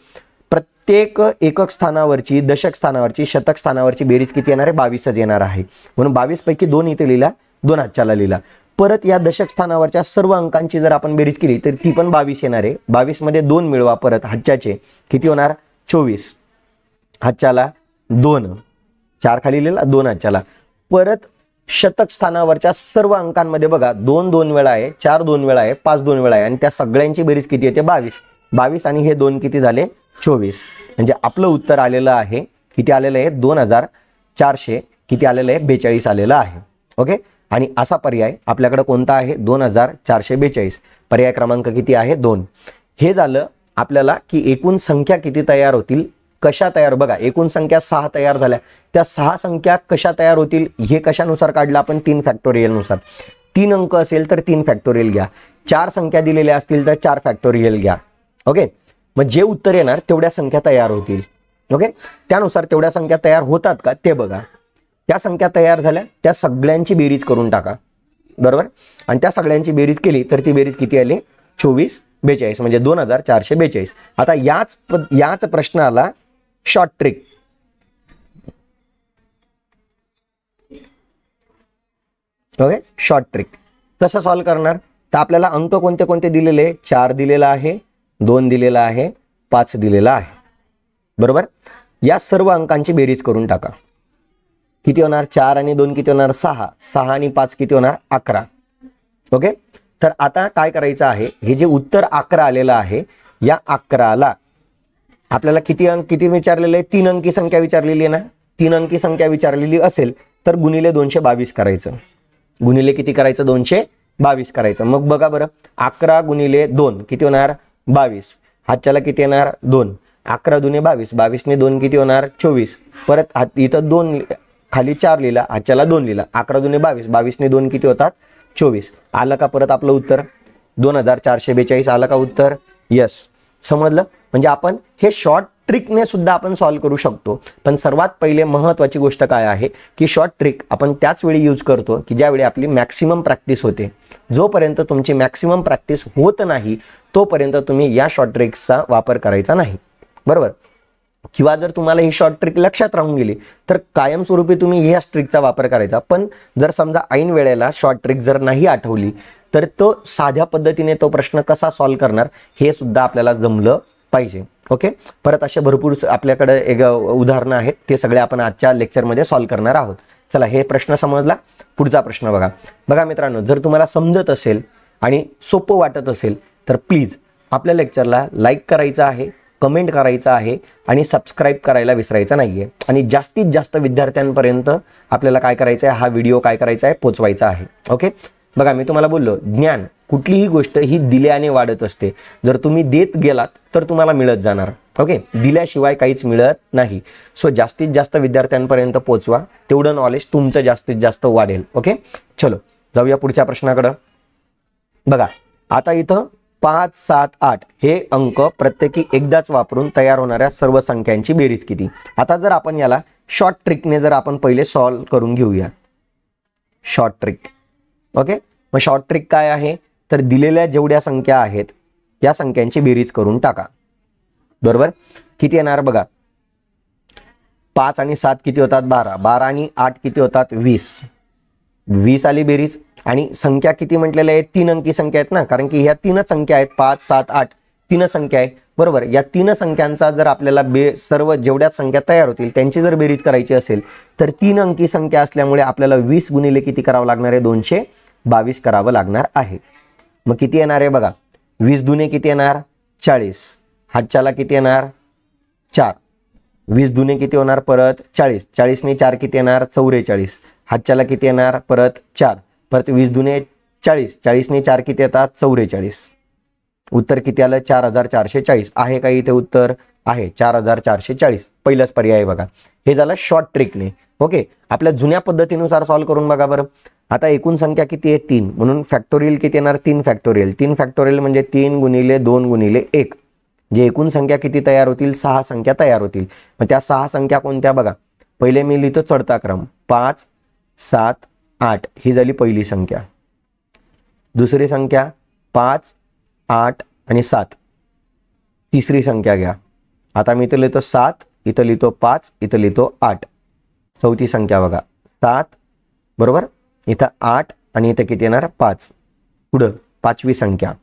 प्रत्येक एकक स्थानावरची, दशक स्थानावरची, शतक स्थानावरची बेरीज किती येणार आहे? 22च येणार आहे. म्हणून 22 पैकी 2 इथे लिहिला, 2 हातच्याला लिहिला. परत या दशक स्थानावरच्या सर्व अंकांची जर आपण बेरीज केली तर ती पण 22 येणार आहे. 22 मध्ये 2 मिळवा, परत हातच्याचे किती होणार? 24. हातच्याला 2, 4 खाली लिहिला, 2 हातच्याला. परत शतक स्थानावरच्या सर्व अंकांमध्ये बघा, 2 2 वेळा आहे, 4 2 वेळा आहे, 5 2 वेळा आहे. आणि त्या सगळ्यांची बेरीज किती येते? 22. 22 आणि हे 2 किती झाले? 24. म्हणजे आपलं उत्तर आलेलं आहे, किती आलेलं आहे? 2400 किती आलेलं आहे? 42 आलेलं आहे. ओके. आणि असा पर्याय आपल्याकडे कोणता आहे? 2442. पर्याय क्रमांक किती आहे? 2. हे झालं आपल्याला की एकूण संख्या किती तयार होतील, कशा तयार. बघा, एकूण संख्या 6 तयार झाल्या, त्या 6 संख्या कशा तयार होतील हे कशानुसार काढलं आपण? 3 फॅक्टोरियल नुसार. 3 अंक असेल तर 3 फॅक्टोरियल घ्या, 4 संख्या दिलेल्या असतील तर 4 फॅक्टोरियल घ्या. ओके. मग जे उत्तर येणार तेवढ्या संख्या तयार होतील. ओके. त्यानुसार तेवढ्या संख्या तयार होतात का ते बघा. त्या संख्या तयार झाल्या, त्या सगळ्यांची बेरीज करून टाका, बरोबर. आणि त्या सगळ्यांची बेरीज केली तर ती बेरीज किती आली? 24 42. म्हणजे 2442. आता याच प्रश्नाला short trick. Okay. Short trick कसं सॉल्व करणार? तर आपल्याला अंक कोणते कोणते दिलेले? 4 दिलेला आहे, 2 दिलेला आहे, 5 दिलेला आहे, बरोबर. या सर्व अंकांची बेरीज करून टाका. किती होणार? 4 आणि 2 किती होणार? 6. 6 आणि 5 किती होणार? 11. ओके. तर आता काय करायचं आहे? हे जे उत्तर 11 आलेलं आहे, या 11ला आपल्याला किती विचारलेलं आहे? 3 अंकी संख्या विचारलेली आहे ना. 3 अंकी संख्या विचारलेली असेल तर गुणिले 222 करायचं. गुणिले किती करायचं? 222 करायचं. मग बघा बरं, 11 गुणिले 2 किती होणार? 22. हातच्याला किती येणार? 2. 11 दुने 22. 22 ने 2 किती होणार? 24. परत इथं 2 खाली 4 लिहिला, हातच्याला 2 लिहिला. 11 दुने 22. 22 ने 2 किती होतात? 24. आलं का परत आपलं उत्तर? 2442 आलं का उत्तर? यस. समजलं? म्हणजे आपण हे शॉर्ट ट्रिकने सुद्धा आपण सॉल्व्ह करू शकतो. पण सर्वात पहिले महत्त्वाची गोष्ट काय आहे की शॉर्ट ट्रिक आपण त्याच वेळी यूज करतो की ज्यावेळी आपली मॅक्सिमम प्रॅक्टिस होते. जोपर्यंत तुमची मॅक्सिमम प्रॅक्टिस होत नाही तोपर्यंत तुम्ही या शॉर्ट ट्रिक्सचा वापर करायचा नाही, बरोबर. किंवा जर तुम्हाला ही शॉर्ट ट्रिक लक्षात राहून गेली तर कायमस्वरूपी तुम्ही ह्या ट्रिकचा वापर करायचा. पण जर समजा ऐन वेळेला शॉर्ट ट्रिक जर नाही आठवली तर तो साध्या पद्धतीने तो प्रश्न कसा सॉल्व्ह करणार हे सुद्धा आपल्याला जमलं पाहिजे. ओके. परत असे भरपूर आपल्याकडे एक उदाहरणं आहेत, ते सगळे आपण आजच्या लेक्चरमध्ये सॉल्व्ह करणार आहोत. चला, हे प्रश्न समजला. पुढचा प्रश्न बघा. बघा मित्रांनो, जर तुम्हाला समजत असेल आणि सोपं वाटत असेल तर प्लीज आपल्या लेक्चरला लाईक करायचं आहे, कमेंट करायचं आहे आणि सबस्क्राईब करायला विसरायचं नाही आहे. आणि जास्तीत जास्त विद्यार्थ्यांपर्यंत आपल्याला काय करायचं आहे, हा व्हिडिओ काय करायचा आहे, पोचवायचा आहे. ओके. बघा, मी तुम्हाला बोललो, ज्ञान कुठलीही गोष्ट ही दिल्याने वाढत असते. जर तुम्ही देत गेलात तर तुम्हाला मिळत जाणार. ओके, दिल्याशिवाय काहीच मिळत नाही. सो जास्तीत जास्त विद्यार्थ्यांपर्यंत पोचवा, तेवढं नॉलेज तुमचं जास्तीत जास्त वाढेल. ओके, चलो जाऊया पुढच्या प्रश्नाकडं. बघा, आता इथं 5, 7, 8 हे अंक प्रत्येकी एकदाच वापरून तयार होणाऱ्या सर्व संख्यांची बेरीज किती. आता जर आपण याला शॉर्ट ट्रिकने जर आपण पहिले सॉल्व्ह करून घेऊया. Short trick. ओके, मग शॉर्ट ट्रिक काय आहे, तर दिलेल्या जेवढ्या संख्या आहेत या संख्यांची बेरीज करून टाका. बरोबर, किती येणार बघा. 5 आणि 7 किती होतात, 12. 12 आणि 8 किती होतात, 20. 20 आली बेरीज. आणि संख्या किती म्हटलेल्या आहेत, 3 अंकी संख्या आहेत ना, कारण की ह्या 3 संख्या आहेत. 5, 7, 8 3 संख्या आहे. बरोबर, या 3 संख्यांचा जर आपल्याला सर्व जेवढ्या संख्या तयार होतील त्यांची जर बेरीज करायची असेल तर 3 अंकी संख्या असल्यामुळे आपल्याला 20 गुणिले किती करावं लागणार आहे, 222 करावं लागणार आहे. मग किती येणार आहे बघा. 20 दुने किती येणार, 40. हातच्याला किती येणार, 4. 20 दुने किती होणार, परत 40. 40 ने 4 किती येणार, 44. हातच्याला किती येणार, परत 4. परत 20 दुने 40. 40 ने 4 किती येतात, 44. उत्तर किती आलं, 4440. आहे का इथे उत्तर, आहे 4440. पहिलाच पर्याय बघा. हे झालं शॉर्ट ट्रिकने. ओके, आपल्या जुन्या पद्धतीनुसार सॉल्व्ह करून बघा बरं. आता एकूण संख्या किती आहे, 3, म्हणून फॅक्टोरियल किती येणार, 3 फॅक्टोरियल. 3 फॅक्टोरियल म्हणजे 3 गुणिले 2 गुणिले 1. जे एकूण संख्या किती तयार होतील, 6 संख्या तयार होतील. मग त्या 6 संख्या कोणत्या बघा. पहिले मी लिहितो चढता क्रम. 5, 7, 8 ही झाली पहिली संख्या. दुसरी संख्या 5, 8 आणि 7. तिसरी संख्या घ्या. आता मी इथं लिहितो 7, इथं लिहितो 5, इथं लिहितो 8. चौथी संख्या बघा 7. बरोबर, इथं 8 आणि इथं किती येणार, 5. पुढं पाचवी संख्या.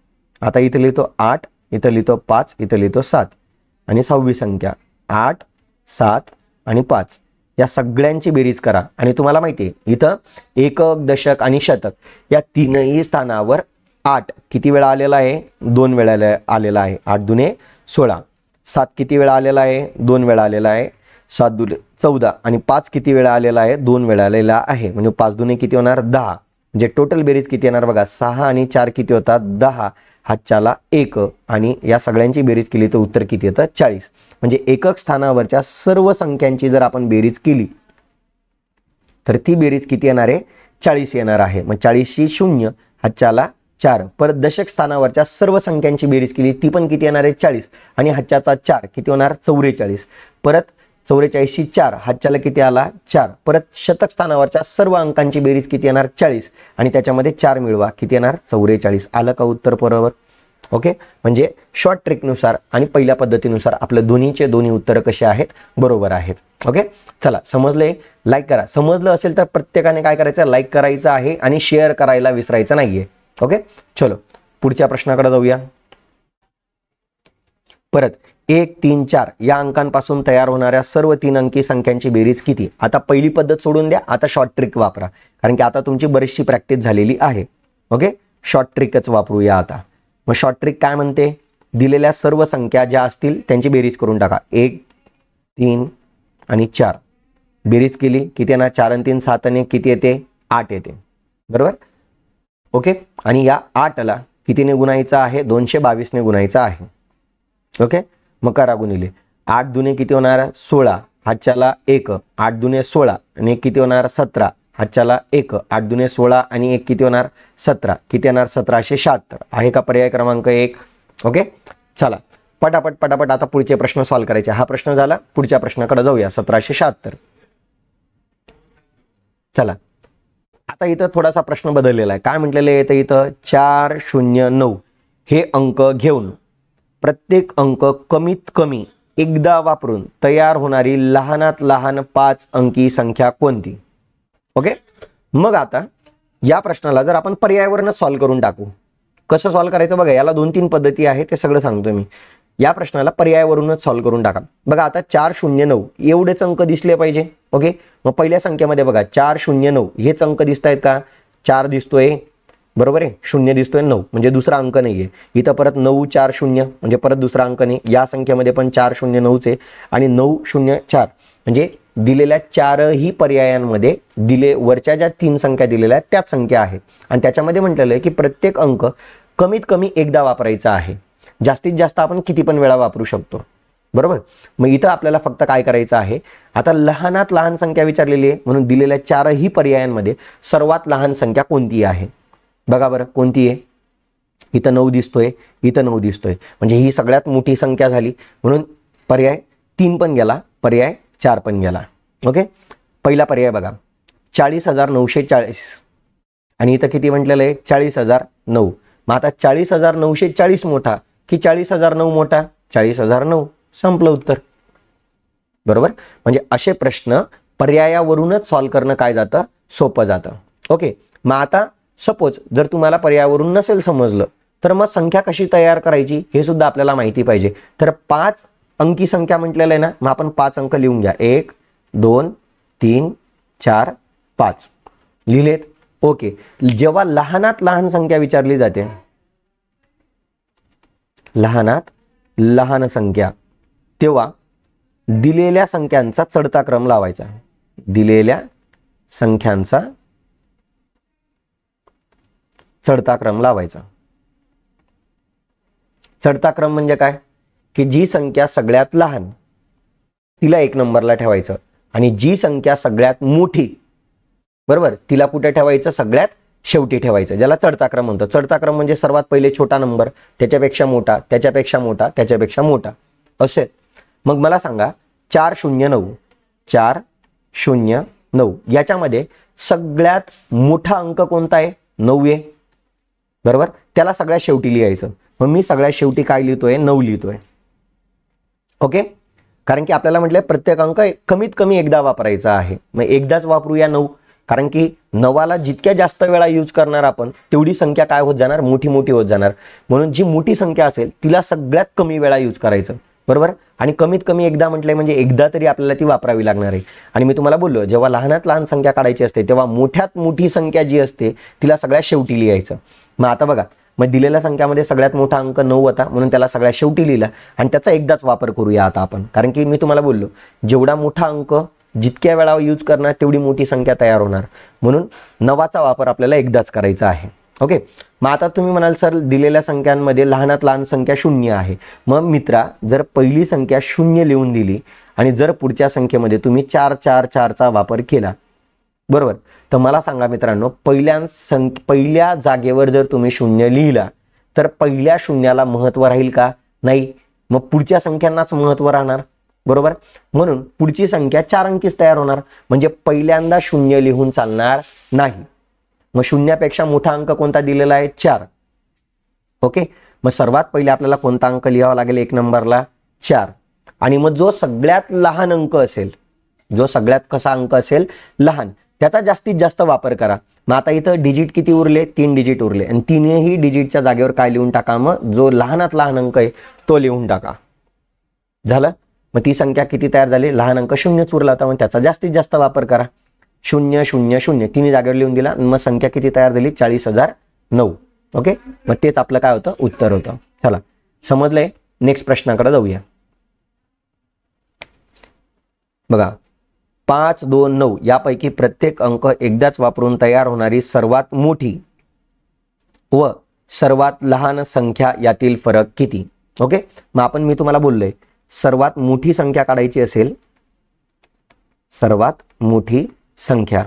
आता इथं लिहितो 8, इथं लिहितो 5, इथं लिहितो 7. आणि 6वी संख्या 8, 7 आणि 5. या सगळ्यांची बेरीज करा. आणि तुम्हाला माहिती आहे इथं एकक, दशक आणि शतक या तीनही स्थानावर 8 किती वेळा आलेला आहे, 2 वेळा आलेला आहे. 8 दुने 16. 7 किती वेळा आलेला आहे, 2 वेळा आलेला आहे. 7 दुने 14. आणि 5 किती वेळा आलेला आहे, 2 वेळा आलेला आहे. म्हणजे 5 दुने किती होणार, 10. म्हणजे टोटल बेरीज किती येणार बघा. 6 आणि 4 किती होतात, 10. हातच्याला 1. आणि या सगळ्यांची बेरीज केली तर उत्तर किती येतं, 40. म्हणजे एकक स्थानावरच्या सर्व संख्यांची जर आपण बेरीज केली तर ती बेरीज किती येणार आहे, 40 येणार आहे. मग 40शी 0, हातच्याला 4. परत दशक स्थानावरच्या सर्व संख्यांची बेरीज केली ती पण किती येणार आहे, 40. आणि हातच्याचा 4 किती होणार, 44. परत 44शी 4, हातच्याला किती आला, 4. परत शतक स्थानावरच्या सर्व अंकांची बेरीज किती येणार, 40. आणि त्याच्यामध्ये 4 मिळवा, किती येणार, 44. आलं का उत्तर बरोबर. ओके, म्हणजे शॉर्ट ट्रिकनुसार आणि पहिल्या पद्धतीनुसार आपलं दोन्हीचे दोन्ही उत्तर कसे आहेत, बरोबर आहेत. ओके, चला समजले, लाईक करा. समजलं असेल तर प्रत्येकाने काय करायचं, लाईक करायचं आहे आणि शेअर करायला विसरायचं नाहीये. ओके, चलो पुढच्या प्रश्नाकडे जाऊया. परत 1, 3, 4 या अंकांपासून तयार होणाऱ्या सर्व 3 अंकी संख्यांची बेरीज किती. आता पहिली पद्धत सोडून द्या, आता शॉर्ट ट्रिक वापरा, कारण की आता तुमची बरीचशी प्रॅक्टिस झालेली आहे. ओके, शॉर्ट ट्रिकच वापरूया आता. मग शॉर्ट ट्रिक काय म्हणते, दिलेल्या सर्व संख्या ज्या असतील त्यांची बेरीज करून टाका. 1, 3 आणि 4 बेरीज केली किती येणार, 4 आणि 3 7 आणि किती येते, 8 येते. बरोबर. ओके, आणि या 8ला कितीने गुणायचं आहे, 222 ने गुणायचं आहे. ओके, मग करा गुणिले. 8 दुने किती होणार, 16. हातच्याला 1. 8 दुने 16 आणि 1 किती होणार, 17. हातच्याला 1. 8 दुने 16 आणि 1 किती होणार, 17. किती येणार, 1776. आहे का पर्याय क्रमांक 1. ओके, चला पटापट पटापट आता पुढचे प्रश्न सॉल्व्ह करायचे. हा प्रश्न झाला, पुढच्या प्रश्नाकडे जाऊया. 1776. चला आता इथं थोडासा प्रश्न बदललेला आहे. काय म्हटलेलं आहे इथं, 409 हे अंक घेऊन प्रत्येक अंक कमीत कमी एकदा वापरून तयार होणारी लहानात लहान 5 अंकी संख्या कोणती. ओके, मग आता या प्रश्नाला जर आपण पर्यायावरनं सॉल्व्ह करून टाकू. कसं सॉल्व्ह करायचं बघा, याला 2-3 पद्धती आहेत, ते सगळं सांगतो मी. या प्रश्नाला पर्यायावरूनच सॉल्व्ह करून टाका. बघा आता 409 एवढेच अंक दिसले पाहिजे. ओके, मग पहिल्या संख्येमध्ये बघा 409 हेच अंक दिसत आहेत का? 4 दिसतोय, बरोबर आहे, 0 दिसतोय, 9 म्हणजे दुसरा अंक नाहीये. इथं परत 940 म्हणजे परत दुसरा अंक नाही. या संख्येमध्ये पण 409 आहे आणि 904 म्हणजे दिलेल्या चारही पर्यायांमध्ये वरच्या ज्या 3 संख्या दिलेल्या आहेत त्याच संख्या आहेत. आणि त्याच्यामध्ये म्हटलेलं आहे की प्रत्येक अंक कमीत कमी एकदा वापरायचा आहे. जास्तीत जास्त आपण किती पण वेळा वापरू शकतो, बरोबर. मग इथं आपल्याला फक्त काय करायचं आहे, आता लहानात लहान संख्या विचारलेली आहे म्हणून दिलेल्या चारही पर्यायांमध्ये सर्वात लहान संख्या कोणती आहे? बघा बरं कोणती आहे. इथं 9 दिसतोय, इथं 9 दिसतोय, म्हणजे ही सगळ्यात मोठी संख्या झाली म्हणून पर्याय 3 पण गेला, पर्याय 4 पण गेला. ओके, पहिला पर्याय बघा 40,940 आणि इथं किती म्हटलेलं आहे? 40,009. मग आता 40,940 मोठा की 40,009 मोठा? 40,009. संपलं उत्तर, बरोबर. म्हणजे असे प्रश्न पर्यायावरूनच सॉल्व्ह करणं काय जातं? सोपं जातं. ओके, मग आता सपोज जर तुम्हाला पर्यायावरून नसेल समजलं तर मग संख्या कशी तयार करायची हे सुद्धा आपल्याला माहिती पाहिजे. तर 5 अंकी संख्या म्हटलेलं आहे ना, मग आपण 5 अंक लिहून घ्या. 1 2 3 4 5 लिहिलेत. ओके, जेव्हा लहानात लहान संख्या विचारली जाते, लहानात लहान संख्या, तेव्हा दिलेल्या संख्यांचा चढता क्रम लावायचा. दिलेल्या संख्यांचा चढता क्रम लावायचा. चढता क्रम म्हणजे काय की जी संख्या सगळ्यात लहान तिला 1 नंबरला ठेवायचं आणि जी संख्या सगळ्यात मोठी, बरोबर, तिला कुठे ठेवायचं? सगळ्यात शेवटी ठेवायचं, ज्याला चढता क्रम म्हणतो. चढता क्रम म्हणजे सर्वात पहिले छोटा नंबर, त्याच्यापेक्षा मोठा, त्याच्यापेक्षा मोठा, त्याच्यापेक्षा मोठा असे. मग मला सांगा 409 409 याच्यामध्ये सगळ्यात मोठा अंक कोणता आहे? 9 आहे, बरोबर. त्याला सगळ्यात शेवटी लिहायचं. मग मी सगळ्यात शेवटी काय लिहितोय? 9 लिहितोय. ओके, कारण की आपल्याला म्हटलंय प्रत्येक अंक कमीत कमी एकदा वापरायचा आहे. मग एकदाच वापरूया 9, कारण की 9ला जितक्या जास्त वेळा यूज करणार आपण तेवढी संख्या काय होत जाणार? मोठी मोठी होत जाणार. म्हणून जी मोठी संख्या असेल तिला सगळ्यात कमी वेळा यूज करायचं, बरोबर. आणि कमीत कमी एकदा म्हटलंय म्हणजे एकदा तरी आपल्याला ती वापरावी लागणार आहे. आणि मी तुम्हाला बोललो जेव्हा लहानात लहान संख्या काढायची असते तेव्हा मोठ्यात मोठी संख्या जी असते तिला सगळ्यात शेवटी लिहायचं. मग आता बघा, मग दिलेल्या संख्यामध्ये सगळ्यात मोठा अंक 9 होता म्हणून त्याला सगळ्यात शेवटी लिहिला आणि त्याचा एकदाच वापर करूया आता आपण. कारण की मी तुम्हाला बोललो जेवढा मोठा अंक जितक्या वेळा यूज करणार तेवढी मोठी संख्या तयार होणार, म्हणून 9चा वापर आपल्याला एकदाच करायचा आहे. ओके, मग आता तुम्ही म्हणाल सर दिलेल्या संख्यांमध्ये लहानात लहान संख्या 0 आहे. मग मित्रा, जर पहिली संख्या 0 लिहून दिली आणि जर पुढच्या संख्येमध्ये तुम्ही 444चा वापर केला, बरोबर, तर मला सांगा मित्रांनो, पहिल्या जागेवर जर तुम्ही 0 लिहिला तर पहिल्या शून्याला महत्व राहील का? नाही. मग पुढच्या संख्यांनाच महत्व राहणार, बरोबर. म्हणून पुढची संख्या 4 अंकीच तयार होणार, म्हणजे पहिल्यांदा 0 लिहून चालणार नाही. मग 0पेक्षा मोठा अंक कोणता दिलेला आहे? 4. ओके, मग सर्वात पहिले आपल्याला कोणता अंक लिहावा लागेल? 1 नंबरला 4. आणि मग जो सगळ्यात लहान अंक असेल, जो सगळ्यात कसा अंक असेल? लहान, त्याचा जास्तीत जास्त वापर करा. मग आता इथं डिजिट किती उरले? 3 डिजिट उरले आणि तीनही डिजिटच्या जागेवर काय लिहून टाका? मग जो लहानात लहान अंक आहे तो लिहून टाका. झालं. मग ती संख्या किती तयार झाली? लहान अंक 0च उरला होता, मग त्याचा जास्तीत जास्त वापर करा. 0 0 0 तिन्ही जागेवर लिहून दिला, मग संख्या किती तयार झाली? 40,009. ओके, मग तेच आपलं काय होतं? उत्तर होतं. चला, समजलंय? नेक्स्ट प्रश्नाकडे जाऊया. बघा 5 2 9 यापैकी प्रत्येक अंक एकदाच वापरून तयार होणारी सर्वात मोठी व सर्वात लहान संख्या यातील फरक किती? ओके, मग मी तुम्हाला बोललोय सर्वात मोठी संख्या काढायची असेल, सर्वात मोठी संख्या,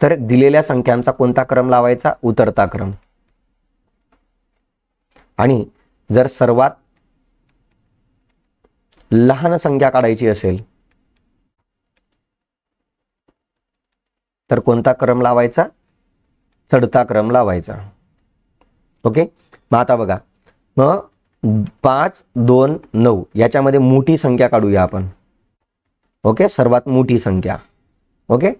तर दिलेल्या संख्यांचा कोणता क्रम लावायचा? उतरता क्रम. आणि जर सर्वात लहान संख्या काढायची असेल तर कोणता क्रम लावायचा? चढता क्रम लावायचा. ओके, मग आता बघा, मग 5 2 9 याच्यामध्ये मोठी संख्या काढूया आपण. ओके, सर्वात मोठी संख्या. ओके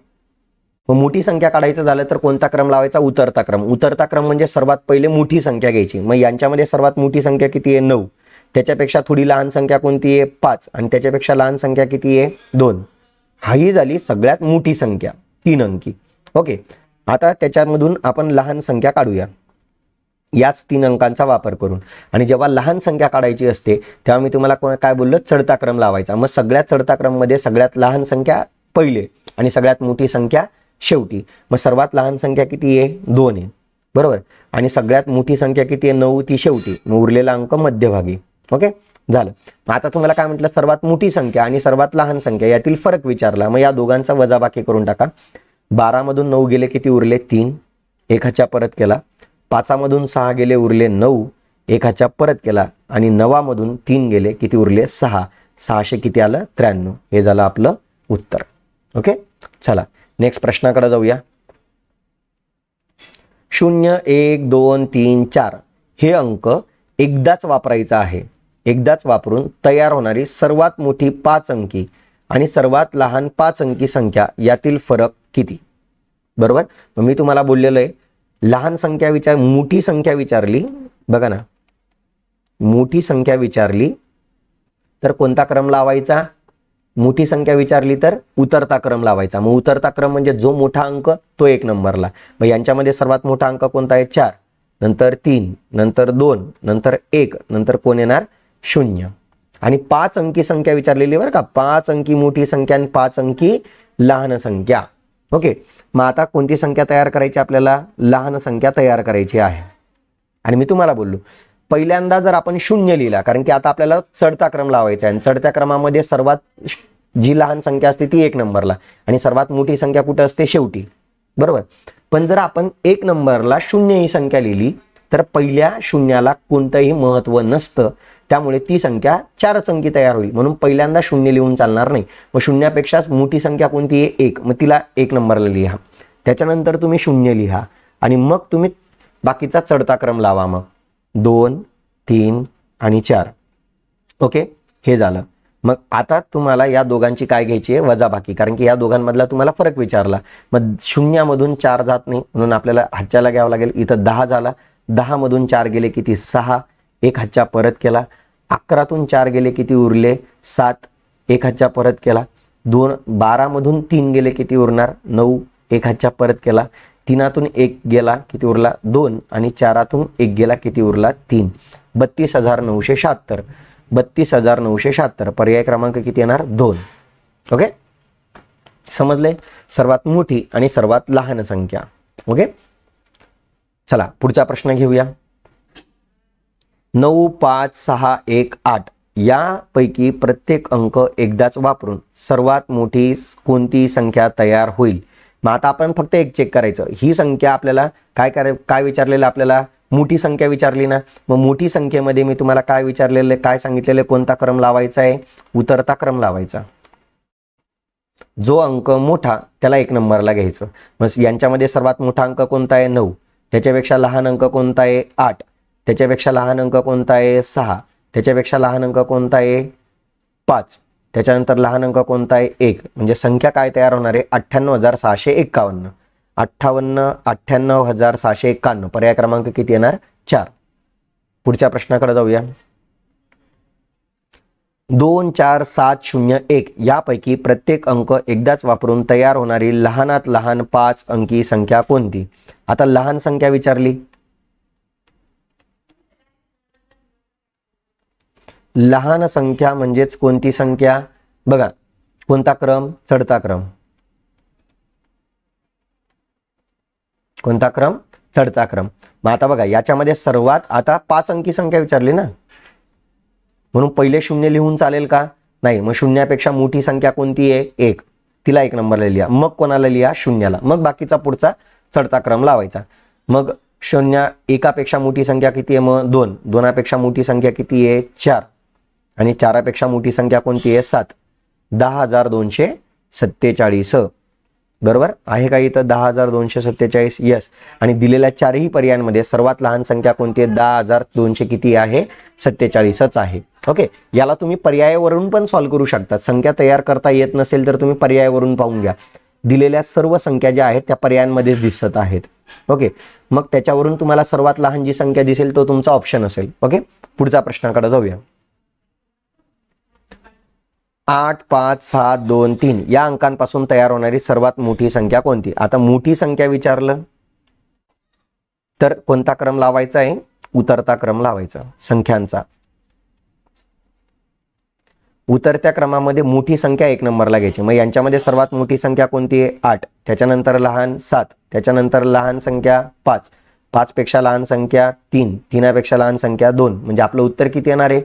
मग मोठी संख्या काढायचं झालं तर कोणता क्रम लावायचा? उतरता क्रम. उतरता क्रम म्हणजे सर्वात पहिले मोठी संख्या घ्यायची. मग यांच्यामध्ये सर्वात मोठी संख्या किती आहे? 9. त्याच्यापेक्षा थोडी लहान संख्या कोणती आहे? 5. आणि त्याच्यापेक्षा लहान संख्या किती आहे? 2. ही झाली सगळ्यात मोठी संख्या 3 अंकी. ओके, आता त्याच्यामधून आपण लहान संख्या काढूया याच 3 अंकांचा वापर करून. आणि जेव्हा लहान संख्या काढायची असते तेव्हा मी तुम्हाला काय बोललो? चढता क्रम लावायचा. मग सगळ्यात चढता क्रम मध्ये सगळ्यात लहान संख्या पहिले आणि सगळ्यात मोठी संख्या शेवटी. मग सर्वात लहान संख्या किती आहे? 2 आहे, बरोबर. आणि सगळ्यात मोठी संख्या किती आहे? 9, ती शेवटी. मग उरलेला अंक मध्यभागी. ओके, झालं. आता तुम्हाला काय म्हटलं? सर्वात मोठी संख्या आणि सर्वात लहान संख्या यातील फरक विचारला. मग या दोघांचा वजाबाकी करून टाका. 12 मधून 9 गेले, किती उरले? 3. 1 हातच्या परत केला. 5 मधून 6 गेले, उरले 9. 1 हातच्या परत केला. आणि 9 मधून 3 गेले, किती उरले? 6. 600 किती आलं? 93. हे झालं आपलं उत्तर. ओके, चला नेक्स्ट प्रश्नाकडे जाऊया. 0, 1, 2, 3, 4 हे अंक एकदाच वापरायचा आहे. एकदाच वापरून तयार होणारी सर्वात मोठी 5 अंकी आणि सर्वात लहान 5 अंकी संख्या यातील फरक किती? बरोबर. मग मी तुम्हाला बोललेलो आहे लहान संख्या मोठी संख्या विचारली, बघा ना, मोठी संख्या विचारली तर कोणता क्रम लावायचा? मोठी संख्या विचारली तर उतरता क्रम लावायचा. मग उतरता क्रम म्हणजे जो मोठा अंक तो 1 नंबरला. मग यांच्यामध्ये सर्वात मोठा अंक कोणता आहे? 4, नंतर 3, नंतर 2, नंतर 1, नंतर कोण येणार? 0. आणि 5 अंकी संख्या विचारलेली बरं का. 5 अंकी मोठी संख्या आणि 5 अंकी लहान संख्या. ओके, मग आता कोणती संख्या तयार करायची? आपल्याला लहान संख्या तयार करायची आहे. आणि मी तुम्हाला बोललो पहिल्यांदा जर आपण 0 लिहिला, कारण की आता आपल्याला चढता क्रम लावायचा आहे आणि चढत्या क्रमामध्ये सर्वात जी लहान संख्या असते ती 1 नंबरला आणि सर्वात मोठी संख्या कुठे असते? शेवटी, बरोबर. पण जर आपण 1 नंबरला 0 ही संख्या लिहिली तर पहिल्या शून्याला कोणतंही महत्व नसतं. त्यामुळे ती संख्या 4च अंकी तयार होईल. म्हणून पहिल्यांदा 0 लिहून चालणार नाही. मग 0पेक्षा मोठी संख्या कोणती आहे? 1. मग तिला 1 नंबरला लिहा. त्याच्यानंतर तुम्ही 0 लिहा आणि मग तुम्ही बाकीचा चढता क्रम लावा. मग 2, 3 आणि 4. ओके, हे झालं. मग आता तुम्हाला या दोघांची काय घ्यायची आहे? वजाबाकी. कारण की या दोघांमधला तुम्हाला फरक विचारला. मग 0 मधून 4 जात नाही म्हणून आपल्याला हातच्याला घ्यावं लागेल. इथं 10 झाला. 10 मधून 4 गेले, किती? 6. 1 हातच्या परत केला. 11तून 4 गेले, किती उरले? 7. 1 हातच्या परत केला. 12 मधून 3 गेले, किती उरणार? 9. 1 हातच्या परत केला. 3तून 1 गेला, किती उरला? 2. आणि 4तून 1 गेला, किती उरला? 3. 32,976. 32,976. पर्याय क्रमांक किती येणार? 2. ओके, समजले? सर्वात मोठी आणि सर्वात लहान संख्या. ओके, चला पुढचा प्रश्न घेऊया. 9, 5, 6, 1, 8 यापैकी प्रत्येक अंक एकदाच वापरून सर्वात मोठी कोणती संख्या तयार होईल? मग आता आपण फक्त एक चेक करायचं. ही संख्या आपल्याला काय विचारलेलं? आपल्याला मोठी संख्या विचारली ना. मग मोठी संख्येमध्ये मी तुम्हाला काय विचारलेलं, काय सांगितलेलं? कोणता क्रम लावायचा आहे? उतरता क्रम लावायचा. जो अंक मोठा त्याला 1 नंबरला घ्यायचं. मग यांच्यामध्ये सर्वात मोठा अंक कोणता आहे? 9. त्याच्यापेक्षा लहान अंक कोणता आहे? 8. त्याच्यापेक्षा लहान अंक कोणता आहे? 6. त्याच्यापेक्षा लहान अंक कोणता आहे? 5. त्याच्यानंतर लहान अंक कोणता आहे? 1. म्हणजे संख्या काय तयार होणार आहे? 98,651. 98,651. पर्याय क्रमांक किती येणार? 4. पुढच्या प्रश्नाकडे जाऊया. 2, 4, 7, 0, 1 यापैकी प्रत्येक अंक एकदाच वापरून तयार होणारी लहानात लहान 5 अंकी संख्या कोणती? आता लहान संख्या विचारली. लहान संख्या म्हणजेच कोणती संख्या? बघा, कोणता क्रम? चढता क्रम. कोणता क्रम? चढता क्रम. मग आता बघा याच्यामध्ये सर्वात आता 5 अंकी संख्या विचारली ना, म्हणून पहिले 0 लिहून चालेल का? नाही. मग 0पेक्षा मोठी संख्या कोणती आहे? 1. तिला 1 नंबरला लिहा. मग कोणाला लिहा? 0ला. मग बाकीचा पुढचा चढता क्रम लावायचा. मग 0 1पेक्षा मोठी संख्या किती आहे? मग 2. 2पेक्षा मोठी संख्या किती आहे? 4. आणि 4पेक्षा मोठी संख्या कोणती आहे? 7. 10,247. बरोबर आहे का इथं? 10,247. यस. आणि दिलेल्या 4ही पर्यायांमध्ये सर्वात लहान संख्या कोणती आहे? 10,200 किती आहे? 47च आहे. ओके, याला तुम्ही पर्यायावरून पण सॉल्व्ह करू शकता. संख्या तयार करता येत नसेल तर तुम्ही पर्यायावरून पाहून घ्या. दिलेल्या सर्व संख्या ज्या आहेत त्या पर्यायांमध्ये दिसत आहेत. ओके, मग त्याच्यावरून तुम्हाला सर्वात लहान जी संख्या दिसेल तो तुमचा ऑप्शन असेल. ओके, पुढच्या प्रश्नाकडे जाऊया. 8, 5, 7, 2, 3 या अंकांपासून तयार होणारी सर्वात मोठी संख्या कोणती? आता मोठी संख्या विचारलं तर कोणता क्रम लावायचा आहे? उतरता क्रम लावायचा संख्यांचा. उतरत्या क्रमामध्ये मोठी संख्या 1 नंबरला घ्यायची. मग यांच्यामध्ये सर्वात मोठी संख्या कोणती आहे? 8. त्याच्यानंतर लहान 7. त्याच्यानंतर लहान संख्या 5. 5 पेक्षा लहान संख्या 3. 3 पेक्षा लहान संख्या 2. म्हणजे आपलं उत्तर किती येणार आहे?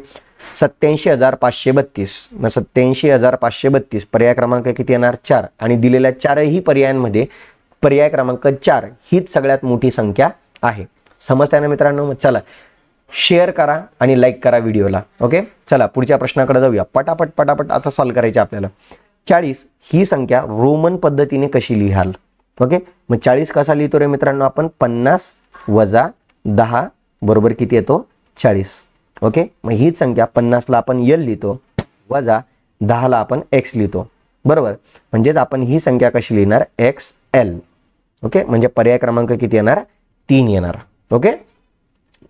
87,532. मग 87,532 पर्याय क्रमांक किती येणार? 4. आणि दिलेल्या चारही पर्यायांमध्ये पर्याय क्रमांक 4 हीच सगळ्यात मोठी संख्या आहे. समजताय ना मित्रांनो? चला शेअर करा आणि लाईक करा व्हिडिओला. ओके, चला पुढच्या प्रश्नाकडे जाऊया. पटापट आता सॉल्व्ह करायचे आपल्याला. 40 ही संख्या रोमन पद्धतीने कशी लिहाल? ओके, मग 40 कसा लिहितो रे मित्रांनो आपण? 50 वजा 10 बरोबर किती येतो? 40. ओके, मग हीच संख्या 50ला आपण L लिहितो, वजा 10ला आपण X लिहितो. बरोबर, म्हणजेच आपण ही संख्या कशी लिहिणार? XL. ओके, म्हणजे पर्याय क्रमांक किती येणार? 3 येणार. ओके,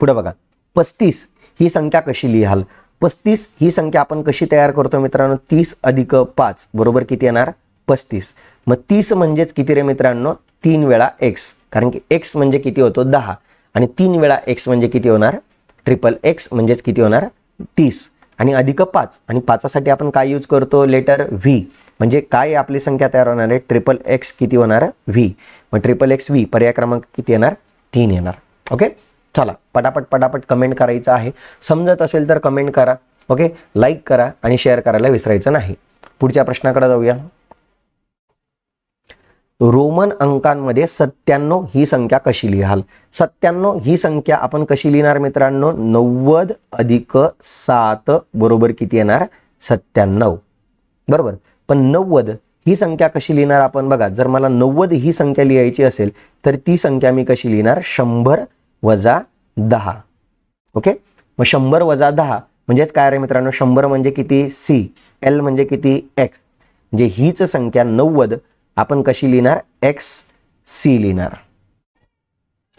पुढे बघा. 35 ही संख्या कशी लिहाल? 35 ही संख्या आपण कशी तयार करतो मित्रांनो? 30 अधिक 5 बरोबर किती येणार? 35. मग 30 म्हणजेच किती रे मित्रांनो? 3 वेळा x, कारण की x म्हणजे किती होतो? 10. आणि 3 वेळा x म्हणजे किती होणार? ट्रिपल x म्हणजेच किती होणार? 30. आणि अधिक 5, आणि 5 साठी आपण काय यूज करतो? Letter v. म्हणजे काय आपली संख्या तयार होणार आहे? ट्रिपल x किती होणार? v. मग ट्रिपल x v पर्याय क्रमांक किती येणार? 3 येणार. ओके, चला पटापट कमेंट करायचं आहे. समजत असेल तर कमेंट करा. ओके, लाईक करा आणि शेअर करायला विसरायचं नाही. पुढच्या प्रश्नाकडे जाऊया. रोमन अंकांमध्ये 97 ही संख्या कशी लिहाल? 97 ही संख्या आपण कशी लिहिणार मित्रांनो? 90 अधिक 7 बरोबर किती येणार? 97. बरोबर, पण 90 ही संख्या कशी लिहिणार आपण? बघा, जर मला 90 ही संख्या लिहायची असेल तर ती संख्या मी कशी लिहिणार? 100 वजा 10. ओके, मग 100 वजा 10 म्हणजेच काय रे मित्रांनो? 100 म्हणजे किती? C. L म्हणजे किती? X. म्हणजे हीच संख्या 90 आपण कशी लिहिणार? XC लिहिणार.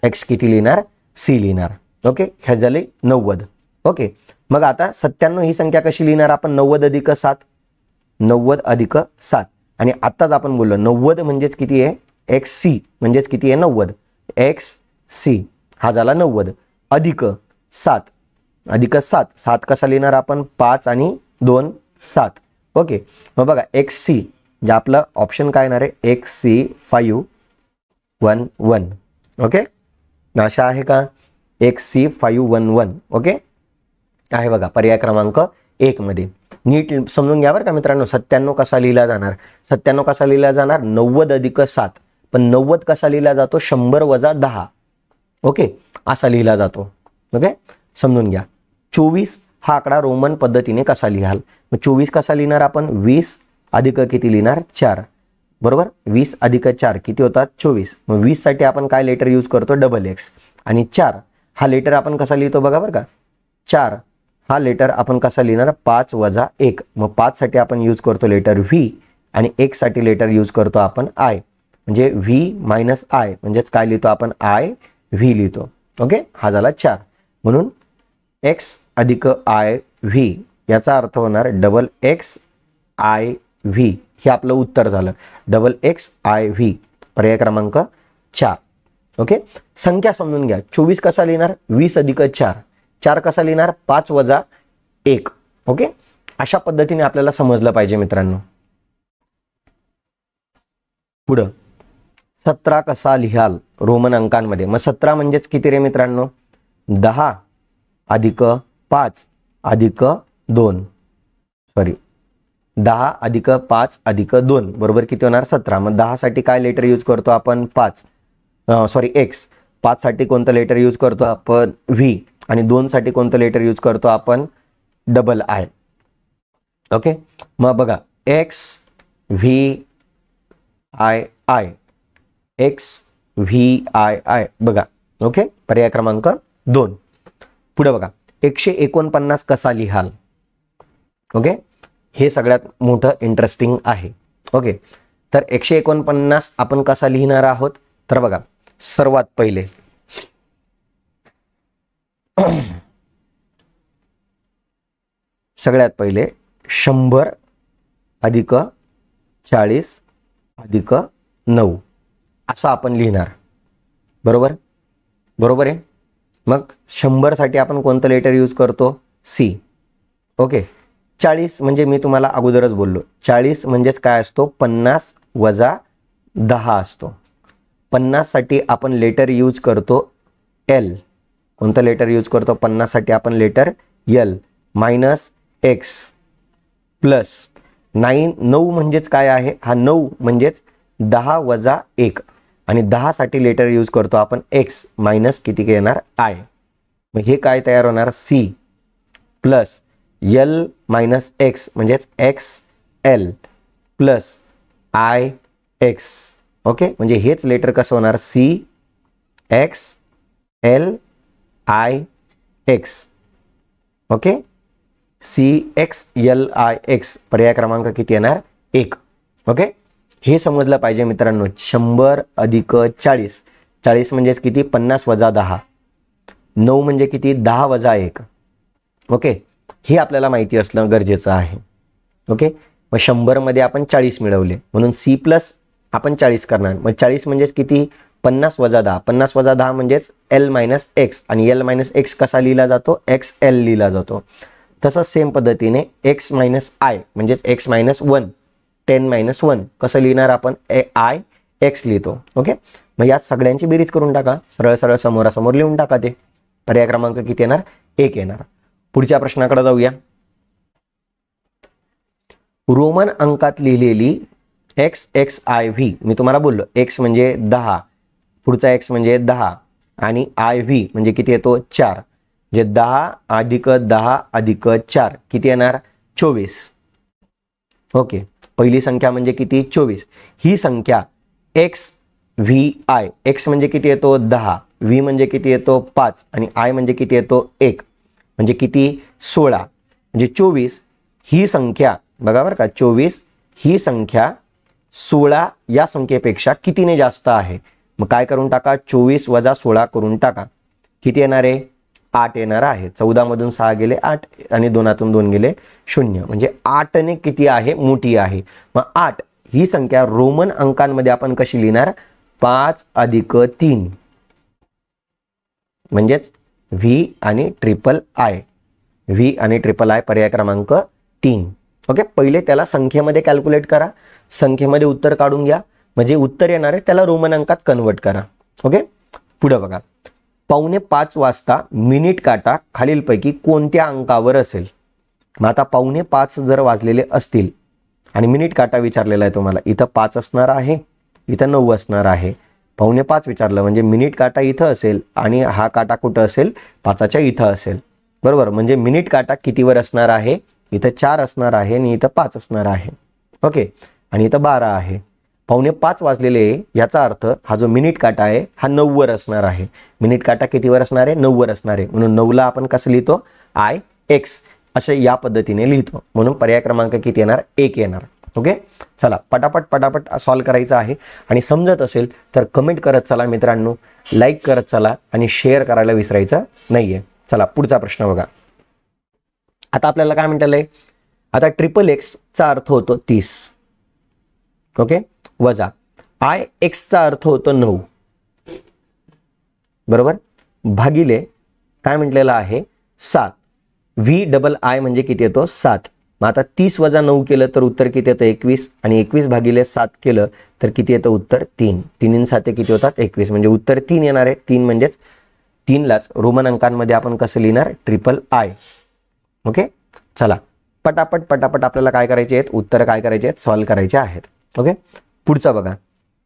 X किती लिहिणार? C लिहिणार. ओके, हे झाले 90. ओके, मग आता 97 ही संख्या कशी लिहिणार आपण? 90 अधिक 7. 90 अधिक 7. आणि आत्ताच आपण बोललो 90 म्हणजेच किती आहे? XC म्हणजेच किती आहे? 90. XC हा झाला 90 अधिक 7. अधिक 7. 7 कसा लिहिणार आपण? 5 आणि 2 7. ओके, मग बघा XC जे आपलं ऑप्शन काय येणार आहे? XC 511. ओके, अशा आहे का? XC 511. ओके आहे बघा पर्याय क्रमांक 1 मध्ये. नीट समजून घ्या बरं का मित्रांनो. 97 कसा लिहिला जाणार? 97 कसा लिहिला जाणार? 90 अधिक 7. पण 90 कसा लिहिला जातो? 100 वजा 10. ओके, असा लिहिला जातो. ओके, समजून घ्या. 24 हा आकडा रोमन पद्धतीने कसा लिहाल? मग 24 कसा लिहिणार आपण? 20 अधिक किती लिहिणार? 4. बरोबर, 20 अधिक 4 किती होतात? 24. मग 20 साठी आपण काय लेटर यूज करतो? Double x. आणि 4 हा लेटर आपण कसा लिहितो बघा बरं का? 4 हा लेटर आपण कसा लिहिणार? 5 वजा 1. मग 5 साठी आपण यूज करतो लेटर व्ही, आणि 1 साठी लेटर यूज करतो आपण आय. म्हणजे व्ही मायनस आय म्हणजेच काय लिहितो आपण? आय व्ही लिहितो. ओके, हा झाला 4. म्हणून एक्स अधिक आय व्ही याचा अर्थ होणार डबल एक्स आय व्ही. हे आपलं उत्तर झालं. डबल एक्स आय व्ही पर्याय क्रमांक 4. ओके, संख्या समजून घ्या. 24 कसा लिहिणार? 20 अधिक 4. 4 कसा लिहिणार? 5 वजा 1. ओके, अशा पद्धतीने आपल्याला समजलं पाहिजे मित्रांनो. पुढं 17 कसा लिहाल रोमन अंकांमध्ये? मग 17 म्हणजेच किती रे मित्रांनो? 10 अधिक 5 अधिक 2. सॉरी, 10 अधिक 5 अधिक 2 बरोबर किती होणार? 17. मग 10 साठी काय लेटर यूज करतो आपण? 5. Sorry x. 5 साठी कोणतं लेटर यूज करतो आपण? व्ही. आणि 2 साठी कोणतं लेटर यूज करतो आपण? Double I. ओके, मग बघा x V I I. X V I I बघा. ओके, पर्याय क्रमांक 2. पुढे बघा 149 कसा लिहाल? ओके, हे सगळ्यात मोठं इंटरेस्टिंग आहे. ओके, तर 149 आपण कसा लिहिणार आहोत, तर बघा सर्वात पहिले सगळ्यात पहिले 100 अधिक 40 अधिक 9 असं आपण लिहिणार. बरोबर बरोबर आहे. मग 100 साठी आपण कोणतं लेटर यूज करतो, सी. ओके. 40 म्हणजे मी तुम्हाला अगोदरच बोललो, 40 म्हणजेच काय असतो, 50 वजा 10 असतो. 50 साठी आपण लेटर यूज करतो एल. कोणतं लेटर यूज करतो 50 साठी आपण letter L. Minus X plus 9 म्हणजेच काय आहे, हा 9 म्हणजेच 10 वजा 1 आणि 10 साठी लेटर यूज करतो आपण एक्स मायनस किती येणार आय. मग हे काय तयार होणार, C plus L minus X म्हणजेच X L plus I X. Okay, म्हणजे हेच लेटर कसं होणार, C X L I X. Okay, C X L I X. पर्याय क्रमांक किती येणार, 1. ओके, हे समजलं पाहिजे मित्रांनो. 100 अधिक 40, 40 म्हणजेच किती, 50 वजा 10. 9 म्हणजे किती, 10 वजा 1. ओके, हे आपल्याला माहिती असणं गरजेचं आहे. ओके, मग 100 मध्ये आपण 40 मिळवले म्हणून सी प्लस आपण 40 करणार. मग 40 म्हणजेच किती, 50 वजा 10. 50 वजा 10 म्हणजेच एल मायनस एक्स आणि एल मायनस एक्स कसा लिहिला जातो, एक्स एल लिहिला जातो. तसंच सेम पद्धतीने एक्स मायनस आय म्हणजेच एक्स मायनस 1, 10 मायनस 1 कसं लिहिणार आपण, आय एक्स लिहितो. ओके, मग या सगळ्यांची बेरीज करून टाका, सरळ सरळ समोरासमोर लिहून टाका. ते पर्याय क्रमांक किती येणार, 1 येणार. पुढच्या प्रश्नाकडे जाऊया. रोमन अंकात लिहिलेली एक्स एक्स आय व्ही. मी तुम्हाला बोललो एक्स म्हणजे 10, पुढचा एक्स म्हणजे 10 आणि आय व्ही म्हणजे किती येतो, 4. म्हणजे 10 अधिक 10 अधिक 4 किती येणार, 24. ओके, पहिली संख्या म्हणजे किती, 24. ही संख्या एक्स व्ही आय. एक्स म्हणजे किती येतो, 10. व्ही म्हणजे किती येतो, 5 आणि आय म्हणजे किती येतो, 1. म्हणजे किती, 16. म्हणजे 24 ही संख्या बघा बरं का, 24 ही संख्या 16 या संख्येपेक्षा कितीने जास्त आहे. मग काय करून टाका, 24 वजा 16 करून टाका. किती येणार आहे, 8 येणार आहे. 14 मधून 6 गेले 8 आणि 2 2 गेले 0. म्हणजे 8 ने किती आहे, मोठी आहे. मग 8 ही संख्या रोमन अंकांमध्ये आपण कशी लिहिणार, 5 अधिक 3 म्हणजेच व्ही आणि ट्रिपल आय. व्ही आणि ट्रिपल आय पर्याय क्रमांक 3. ओके, पहिले त्याला संख्येमध्ये कॅल्क्युलेट करा, संख्येमध्ये उत्तर काढून घ्या, म्हणजे उत्तर येणार आहे त्याला रोमन अंकात कन्वर्ट करा. ओके, पुढे बघा. 4:45 वाजता मिनिट काटा खालीलपैकी कोणत्या अंकावर असेल. मग आता 4:45 जर वाजलेले असतील आणि मिनिट काटा विचारलेला आहे तुम्हाला, इथं 5 असणार आहे, इथं 9 असणार आहे. 4:45 विचारलं म्हणजे मिनिट काटा इथं असेल आणि हा काटा कुठं असेल, 5च्या इथं असेल. बरोबर, म्हणजे मिनिट काटा कितीवर असणार आहे, इथं 4 असणार आहे आणि इथं 5 असणार आहे. ओके, आणि इथं 12 आहे. 4:45 वाजलेले याचा अर्थ हा जो मिनिट काटा आहे हा 9 वर असणार आहे. मिनिट काटा कितीवर असणार आहे, 9 वर असणार आहे. म्हणून 9 ला आपण कसं लिहितो, आय एक्स असे या पद्धतीने लिहितो. म्हणून पर्याय क्रमांक किती येणार, 1 येणार. ओके, चला पटापट सॉल्व करायचं आहे. आणि समजत असेल तर कमेंट करत चला मित्रांनो, लाईक करत चला आणि शेअर करायला विसरायचं नाहीये. चला पुढचा प्रश्न बघा. आता आपल्याला काय म्हटलंय, आता ट्रिपल एक्स चा अर्थ होतो 30. ओके, वजा आय एक्स चा अर्थ होतो 9. बरोबर, भागिले काय म्हटलेलं आहे 7. व्ही डबल आय म्हणजे किती येतो, 7. मग आता 30 वजा 9 केलं तर उत्तर किती येतं, 21. आणि 21 भागिले 7 केलं तर किती येतं उत्तर, 3. 3 7 किती होतात, 21. म्हणजे उत्तर 3 येणार आहे. 3 म्हणजेच 3लाच रोमन अंकांमध्ये आपण कसं लिहिणार, ट्रिपल आय. ओके, चला पटापट आपल्याला काय करायचे आहेत, उत्तर काय करायचे आहेत, सॉल्व करायचे आहेत. ओके, पुढचं बघा.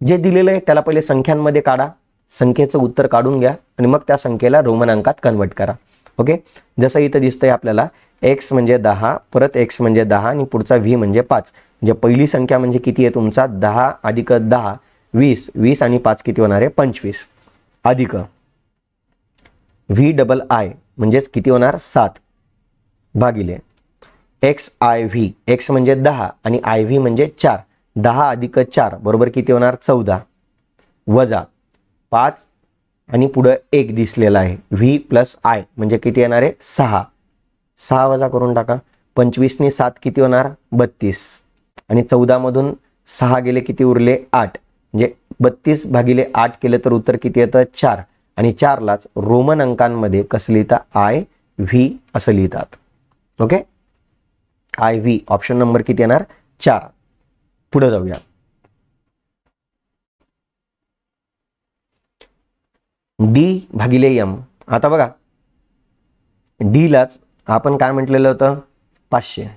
जे दिलेलं आहे त्याला पहिले संख्यांमध्ये काढा, संख्येचं उत्तर काढून घ्या आणि मग त्या संख्येला रोमन अंकात कन्वर्ट करा. ओके, जसं इथं दिसतंय आपल्याला एक्स म्हणजे 10, परत एक्स म्हणजे 10 आणि पुढचा व्ही म्हणजे 5. म्हणजे पहिली संख्या म्हणजे किती आहे तुमचा, 10 अधिक 10 20. 20 आणि 5 किती होणार आहे, 25. अधिक व्ही डबल आय म्हणजेच किती होणार, 7. भागिले एक्स आय व्ही. एक्स म्हणजे 10 आणि आय व्ही म्हणजे 4. 10 अधिक 4 बरोबर किती होणार 14 वजा 5 आणि पुढं 1 दिसलेला आहे v प्लस आय म्हणजे किती येणार आहे 6 6 वजा करून टाका 25 ने 7 किती होणार 32 आणि 14 मधून 6 गेले किती उरले 8 म्हणजे 32 भागिले 8 केले तर उत्तर किती येतं 4 आणि 4 लाच रोमन अंकांमध्ये कसं लिहितात आय व्ही असं लिहितात. Okay I V option number किती येणार 4. पुढे जाऊया. डी भागिले एम. आता बघा डी लाच आपण काय म्हटलेलं होतं 500.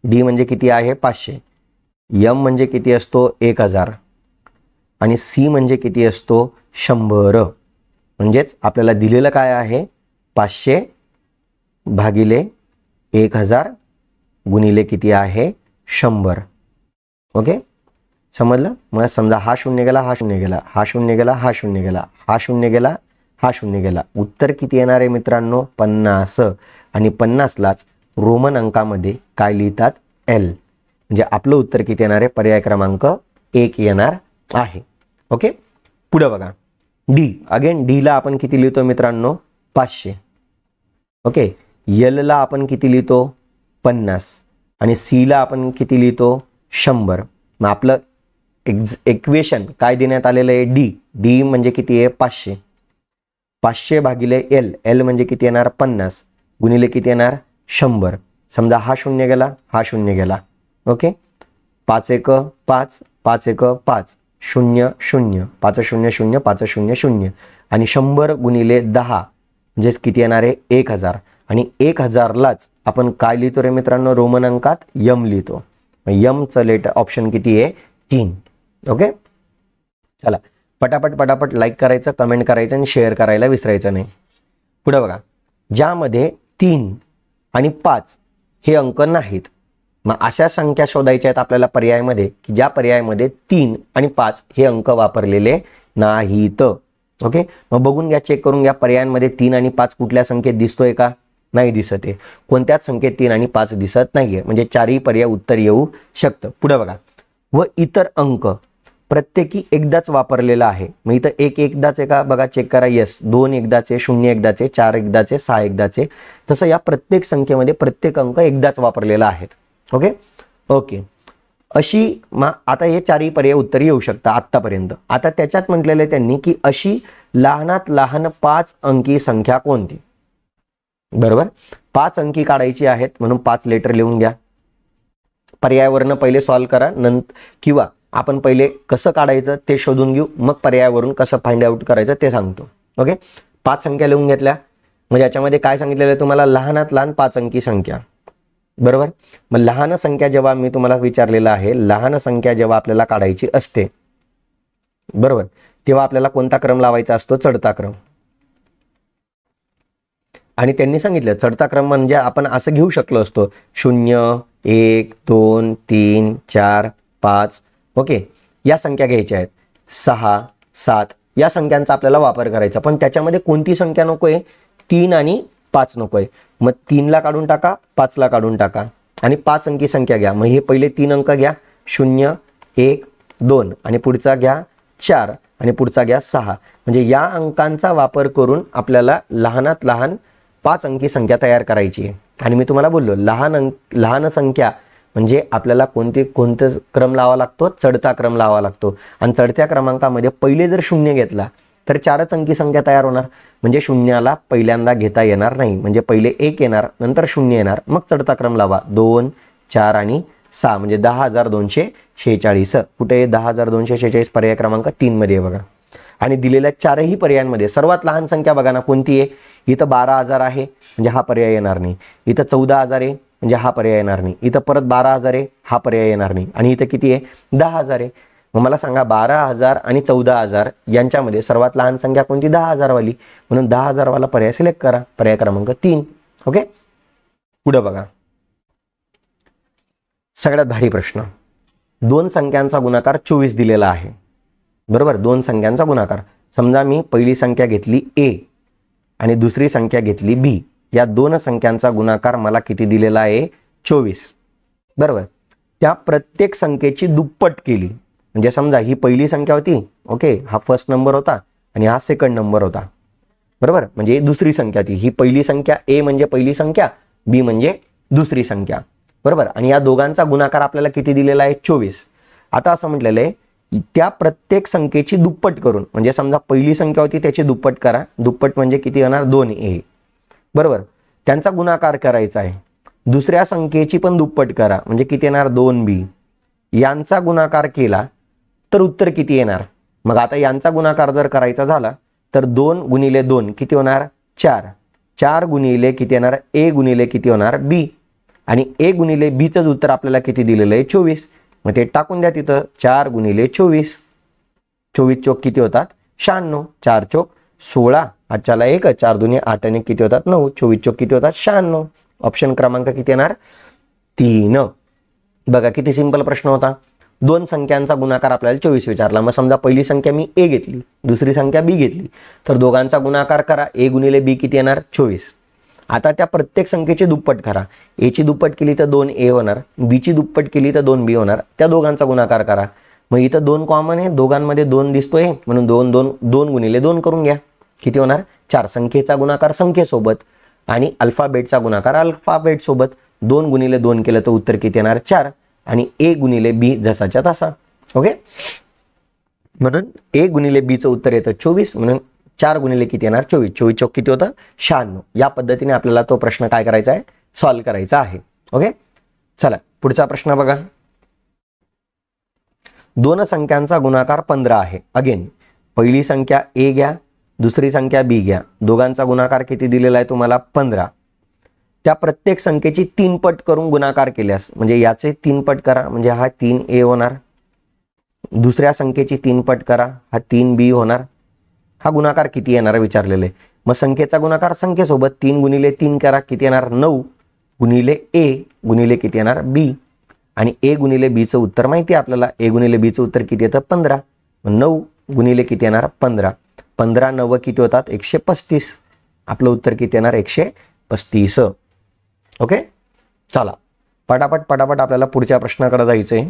डी म्हणजे किती आहे 500. एम म्हणजे किती असतो 1000 आणि सी म्हणजे किती असतो 100. म्हणजेच आपल्याला दिलेलं काय आहे 500 भागिले 1000 गुणिले किती आहे 100. ओके समजलं. मग समजा हा शून्य गेला हा शून्य गेला हा शून्य गेला हा शून्य गेला हा शून्य गेला हा शून्य गेला उत्तर किती येणार आहे मित्रांनो 50 आणि 50 लाच रोमन अंकामध्ये काय लिहितात एल म्हणजे आपलं उत्तर किती येणार आहे पर्याय क्रमांक 1 येणार आहे. ओके पुढे बघा डी. अगेन डी ला आपण किती लिहितो मित्रांनो 500. ओके एल ला आपण किती लिहितो 50 आणि सी ला आपण किती लिहितो 100. मग आपलं इक्वेशन काय देण्यात आलेलं आहे डी. डी म्हणजे किती आहे 500. 500 भागिले एल. एल म्हणजे किती येणार 50 गुणिले किती येणार 100. समजा हा शून्य गेला हा शून्य गेला. ओके 5 1 5 5 1 5 0 0 5 0 0 5 0 0 आणि 100 गुणिले 10 म्हणजेच किती येणार आहे 1000 आणि 1000 लाच आपण काय लिहितो रे मित्रांनो रोमन अंकात यम लिहितो. यमचं लेटर ऑप्शन किती आहे 3. ओके चला पटापट पटापट लाईक करायचं कमेंट करायचं आणि शेअर करायला विसरायचं नाही. पुढे बघा ज्यामध्ये 3 आणि 5 हे अंक नाहीत मग अशा संख्या शोधायच्या आहेत आपल्याला पर्यायामध्ये की ज्या पर्यायामध्ये 3 आणि 5 हे अंक वापरलेले नाहीत. ओके मग बघून घ्या चेक करून घ्या पर्यायांमध्ये 3 आणि 5 कुठल्या संख्येत दिसतोय का नाही दिसत आहे. कोणत्याच संख्येत 3 आणि 5 दिसत नाहीये म्हणजे चारही पर्याय उत्तर येऊ शकतं. पुढे बघा व इतर अंक प्रत्येकी एकदाच वापरलेला आहे. मग इथं एक एकदाच आहे का बघा चेक करा. यस 2 एकदाचे 0 एकदाचे 4 एकदाचे 6 एकदाचे. तसं या प्रत्येक संख्येमध्ये प्रत्येक अंक एकदाच वापरलेला आहेत. ओके ओके अशी मग आता हे चारही पर्याय उत्तर येऊ शकतं आत्तापर्यंत. आता त्याच्यात म्हटलेलं आहे त्यांनी की अशी लहानात लहान 5 अंकी संख्या कोणती. बरोबर 5 अंकी काढायची आहेत म्हणून 5 लेटर लिहून घ्या. पर्यायावरनं पहिले सॉल्व करा किंवा आपण पहिले कसं काढायचं ते शोधून घेऊ मग पर्यायावरून कसं फाइंड आउट करायचं ते सांगतो. ओके 5 संख्या लिहून घेतल्या म्हणजे याच्यामध्ये काय सांगितलेलं आहे तुम्हाला लहानात लहान 5 अंकी संख्या. बरोबर मग लहान संख्या जेव्हा मी तुम्हाला विचारलेलं आहे लहान संख्या जेव्हा आपल्याला काढायची असते बरोबर तेव्हा आपल्याला कोणता क्रम लावायचा असतो चढता क्रम. आणि त्यांनी सांगितलं चढता क्रम म्हणजे आपण असं घेऊ शकलो असतो 0 1 2 3 4 5. ओके या संख्या घ्यायच्या आहेत 6 7 या संख्यांचा आपल्याला वापर करायचा पण त्याच्यामध्ये कोणती संख्या नकोय 3 आणि 5 नकोय. मग 3 ला काढून टाका 5 ला काढून टाका आणि 5 अंकी संख्या घ्या. मग हे पहिले 3 अंक घ्या 0 1 2 आणि पुढचा घ्या 4 आणि पुढचा घ्या 6 म्हणजे या अंकांचा वापर करून आपल्याला लहानात लहान 5 अंकी संख्या तयार करायची आहे. आणि मी तुम्हाला बोललो लहान संख्या म्हणजे आपल्याला कोणतं क्रम लावा लागतो चढता क्रम लावा लागतो आणि चढत्या क्रमांकामध्ये पहिले जर 0 घेतला तर 4च अंकी संख्या तयार होणार म्हणजे शून्याला पहिल्यांदा घेता येणार नाही म्हणजे पहिले 1 येणार नंतर 0 येणार मग चढता क्रम लावा 2 4 आणि 6 म्हणजे 10246. कुठे 10246 पर्याय क्रमांक 3 मध्ये बघा. आणि दिलेल्या चारही पर्यायांमध्ये सर्वात लहान संख्या बघा ना कोणती आहे. इथं 12000 आहे म्हणजे हा पर्याय येणार नाही. इथं 14000 आहे म्हणजे हा पर्याय येणार नाही. इथं परत 12000 आहे हा पर्याय येणार नाही. आणि इथं किती आहे 10000 आहे. मग मला सांगा 12000 आणि 14000 यांच्यामध्ये सर्वात लहान संख्या कोणती 10000 वाली म्हणून 10000 वाला पर्याय सिलेक्ट करा पर्याय क्रमांक 3. ओके पुढे बघा सगळ्यात भारी प्रश्न. 2 संख्यांचा गुणाकार 24 दिलेला आहे. बरोबर 2 संख्यांचा गुणाकार. समजा मी पहिली संख्या घेतली a आणि दुसरी संख्या घेतली b. या 2 संख्यांचा गुणाकार मला किती दिलेला आहे 24. बरोबर त्या प्रत्येक संख्येची दुप्पट केली. म्हणजे समजा ही पहिली संख्या होती, ओके, हा फर्स्ट नंबर होता आणि हा सेकंड नंबर होता, बरोबर. म्हणजे दुसरी संख्या ती, ही पहिली संख्या ए म्हणजे पहिली संख्या, बी म्हणजे दुसरी संख्या, बरोबर. आणि या दोघांचा गुणाकार आपल्याला किती दिलेला आहे? 24. आता असं म्हटलेलं आहे त्या प्रत्येक संख्येची दुप्पट करून, म्हणजे समजा पहिली संख्या होती त्याची दुप्पट करा. दुप्पट म्हणजे किती होणार? 2a, बरोबर. त्यांचा गुणाकार करायचा आहे. दुसऱ्या संख्येची पण दुप्पट करा, म्हणजे किती येणार? 2b. यांचा गुणाकार केला तर उत्तर किती येणार? मग आता यांचा गुणाकार जर करायचा झाला तर 2 गुणिले 2 किती होणार? 4. 4 गुणिले किती येणार? a गुणिले किती होणार? b. आणि a गुणिले b चं उत्तर आपल्याला किती दिलेलं आहे? 24. मग ते टाकून द्या तिथं. 4 गुणिले 24. 24 चोक किती होतात? 96. 4 चोक 16. आजच्याला 1, 4 दुनी 8 आणि किती होतात? 9. 24 चोक किती होतात? 96. ऑप्शन क्रमांक किती येणार? 3. बघा किती सिंपल प्रश्न होता. दोन संख्यांचा गुणाकार आपल्याला 24 विचारला. मग समजा पहिली संख्या मी a घेतली, दुसरी संख्या b घेतली, तर दोघांचा गुणाकार करा. a गुणिले b किती येणार? 24. आता त्या प्रत्येक संख्येची दुप्पट करा. a ची दुप्पट केली तर 2a होणार, b ची दुप्पट केली तर 2b होणार. त्या दोघांचा गुणाकार करा. मग इथं 2 कॉमन आहे, दोघांमध्ये 2 दिसतोय म्हणून 2 गुणिले 2 करून घ्या. किती होणार? 4. संख्येचा गुणाकार संख्येसोबत आणि अल्फाबेटचा गुणाकार अल्फाबेट सोबत. 2 गुणिले 2 केलं तर उत्तर किती येणार? 4. आणि a गुणिले b जसाच्या तसा, ओके. म्हणून a गुणिले b चं उत्तर येतं 24. म्हणून 4 गुणिले किती येणार? 24. 24 चौक किती होतं? 96. या पद्धतीने आपल्याला तो प्रश्न काय करायचा आहे? सॉल्व्ह करायचा आहे, ओके. चला पुढचा प्रश्न बघा. दोन संख्यांचा गुणाकार 15 आहे. अगेन पहिली संख्या a घ्या, दुसरी संख्या b घ्या. दोघांचा गुणाकार किती दिलेला आहे तुम्हाला? 15. त्या प्रत्येक संख्येची 3 पट करून गुणाकार केल्यास, म्हणजे याचे 3 पट करा, म्हणजे हा 3a होणार. दुसऱ्या संख्येची 3 पट करा, हा 3b होणार. हा गुणाकार किती येणार विचारलेले. मग संख्येचा गुणाकार संख्येसोबत 3 गुणिले 3 करा, किती येणार? 9 गुणिले a गुणिले किती येणार? b. आणि a गुणिले b चं उत्तर माहिती आहे आपल्याला. a गुणिले b चं उत्तर किती येतं? 15. 9 गुणिले किती येणार? 15. 15 9 किती होतात? 135. आपलं उत्तर किती येणार? 135. ओके. चला पटापट आपल्याला पुढच्या प्रश्नाकडे जायचंय.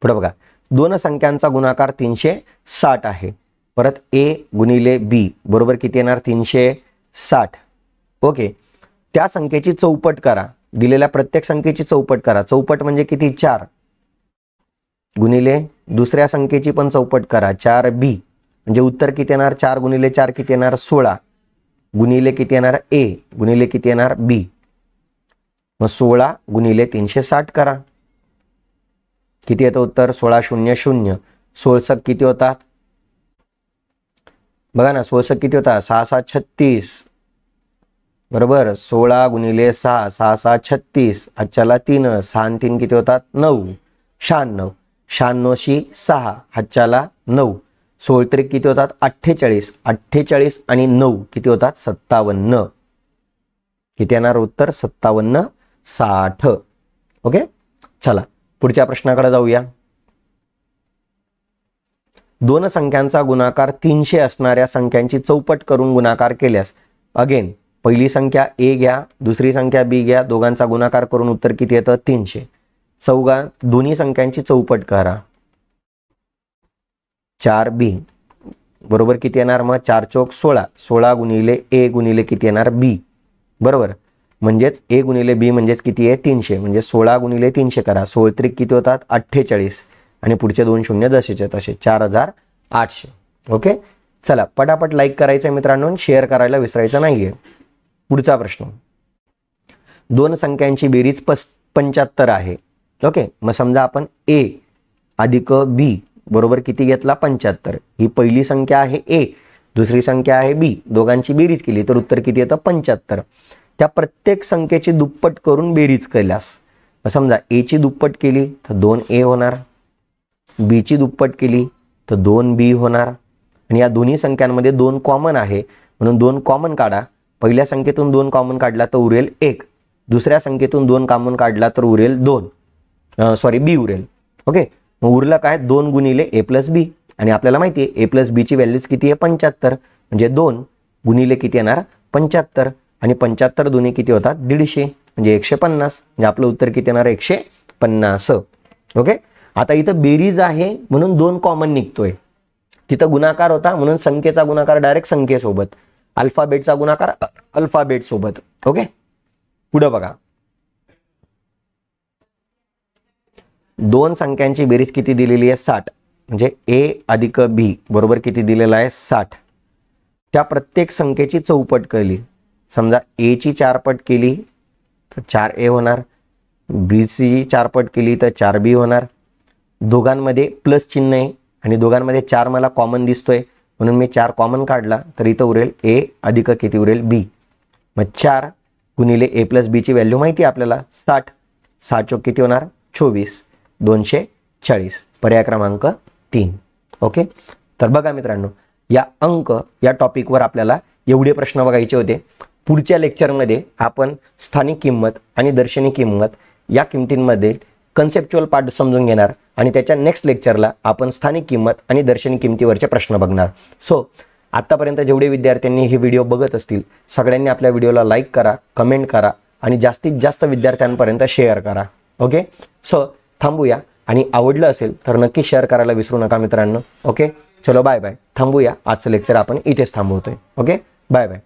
पुढे बघा. दोन संख्यांचा गुणाकार 360 आहे. परत a गुणिले b बरोबर किती येणार? 360. ओके. त्या संख्येची चौपट करा. दिलेल्या प्रत्येक संख्येची चौपट करा. चौपट म्हणजे किती? 4 गुणिले दुसऱ्या संख्येची पण चौपट करा, 4b. म्हणजे उत्तर किती येणार? 4 गुणिले 4 किती येणार? 16 गुणिले किती येणार? a गुणिले किती येणार? b. मग 16 गुणिले 360 करा. किती येतं उत्तर? 16 0 0. 16 किती होतात? बघा ना, 16 किती होतात? 6 6 36. बरोबर. 16 गुणिले 6 6 6 36. आजच्याला 3 6 आणि 3 किती होतात? 9. 96. 96शी 6 हातच्याला 9. 16 त्रिक किती होतात? 48. 48 आणि 9 किती होतात? 57. किती येणार उत्तर? 57 60. ओके. चला पुढच्या प्रश्नाकडे जाऊया. दोन संख्यांचा गुणाकार 300 असणाऱ्या संख्यांची चौपट करून गुणाकार केल्यास, अगेन पहिली संख्या a घ्या, दुसरी संख्या b घ्या. दोघांचा गुणाकार करून उत्तर किती येतं? 300. दोन्ही संख्यांची चौपट करा. 4b बरोबर किती येणार? मग 4 चौक 16. 16 गुणिले a गुणिले किती येणार? b. बरोबर. म्हणजेच a गुणिले b म्हणजेच किती आहे? 300. म्हणजे 16 गुणिले 300 करा. 16 त्रिक किती होतात? 48. आणि पुढचे 2 शून्य जसेचे तसे 4800. ओके. चला पटापट लाईक करायचं आहे मित्रांनो, शेअर करायला विसरायचं नाहीये. पुढचा प्रश्न. दोन संख्यांची बेरीज 75 आहे. ओके. मग समजा आपण a अधिक b बरोबर किती घेतला? 75. ही पहिली संख्या आहे a, दुसरी संख्या आहे b. दोघांची बेरीज केली तर उत्तर किती येतं? 75. त्या प्रत्येक संख्येची दुप्पट करून बेरीज केल्यास, समजा a ची दुप्पट केली तर 2a होणार, b ची दुप्पट केली तर 2b होणार. आणि या दोन्ही संख्यांमध्ये 2 कॉमन आहे म्हणून 2 कॉमन काढा. पहिल्या संख्येतून 2 कॉमन काढला तर उरेल 1. दुसऱ्या संख्येतून 2 कॉमन काढला तर उरेल b उरेल. ओके. मग उरलं काय? 2 गुणिले a प्लस b. आणि आपल्याला माहिती आहे a प्लस b ची व्हॅल्यूज किती आहे? 75. म्हणजे 2 गुणिले किती येणार? 75. आणि 75 दोन्ही किती होतात? 150. म्हणजे 150. म्हणजे आपलं उत्तर किती येणार? 50. ओके, आता इथं बेरीज आहे म्हणून 2 कॉमन निघतोय. तिथं गुणाकार होता म्हणून संख्येचा गुणाकार डायरेक्ट संख्येसोबत, अल्फाबेटचा गुणाकार अल्फाबेट सोबत. ओके, पुढे बघा, 2 संख्यांची बेरीज किती दिलेली आहे 60. म्हणजे a अधिक b बरोबर किती दिलेला आहे 60. त्या प्रत्येक संख्येची चौपट केली. समजा a ची 4 पट केली तर 4a होणार, b ची 4 पट केली तर 4b होणार. दोघांमध्ये प्लस चिन्ह आहे आणि दोघांमध्ये 4 मला कॉमन दिसतोय म्हणून मी 4 कॉमन काढला तर इथं उरेल a अधिक किती उरेल b. मग 4 गुणिले a प्लस b ची व्हॅल्यू माहिती आहे आपल्याला 60. 6 चोक किती होणार 24, 240. पर्याय क्रमांक 3. ओके, तर बघा मित्रांनो, या अंक या टॉपिकवर आपल्याला एवढे प्रश्न बघायचे होते. पुढच्या लेक्चरमध्ये आपण स्थानिक किंमत आणि दर्शनी किंमत या किमतींमध्ये कन्सेप्च्युअल पार्ट समजून घेणार आणि त्याच्या नेक्स्ट लेक्चरला आपण स्थानिक किंमत आणि दर्शनी किमतीवरचे प्रश्न बघणार. सो आत्तापर्यंत जेवढे विद्यार्थ्यांनी हे व्हिडिओ बघत असतील सगळ्यांनी आपल्या व्हिडिओला लाईक करा, कमेंट करा आणि जास्तीत जास्त विद्यार्थ्यांपर्यंत शेअर करा. ओके, सो थांबूया आणि आवडलं असेल तर नक्की शेअर करायला विसरू नका मित्रांनो. ओके, चलो बाय बाय. थांबूया, आजचं लेक्चर आपण इथेच थांबवतोय. Okay, bye bye.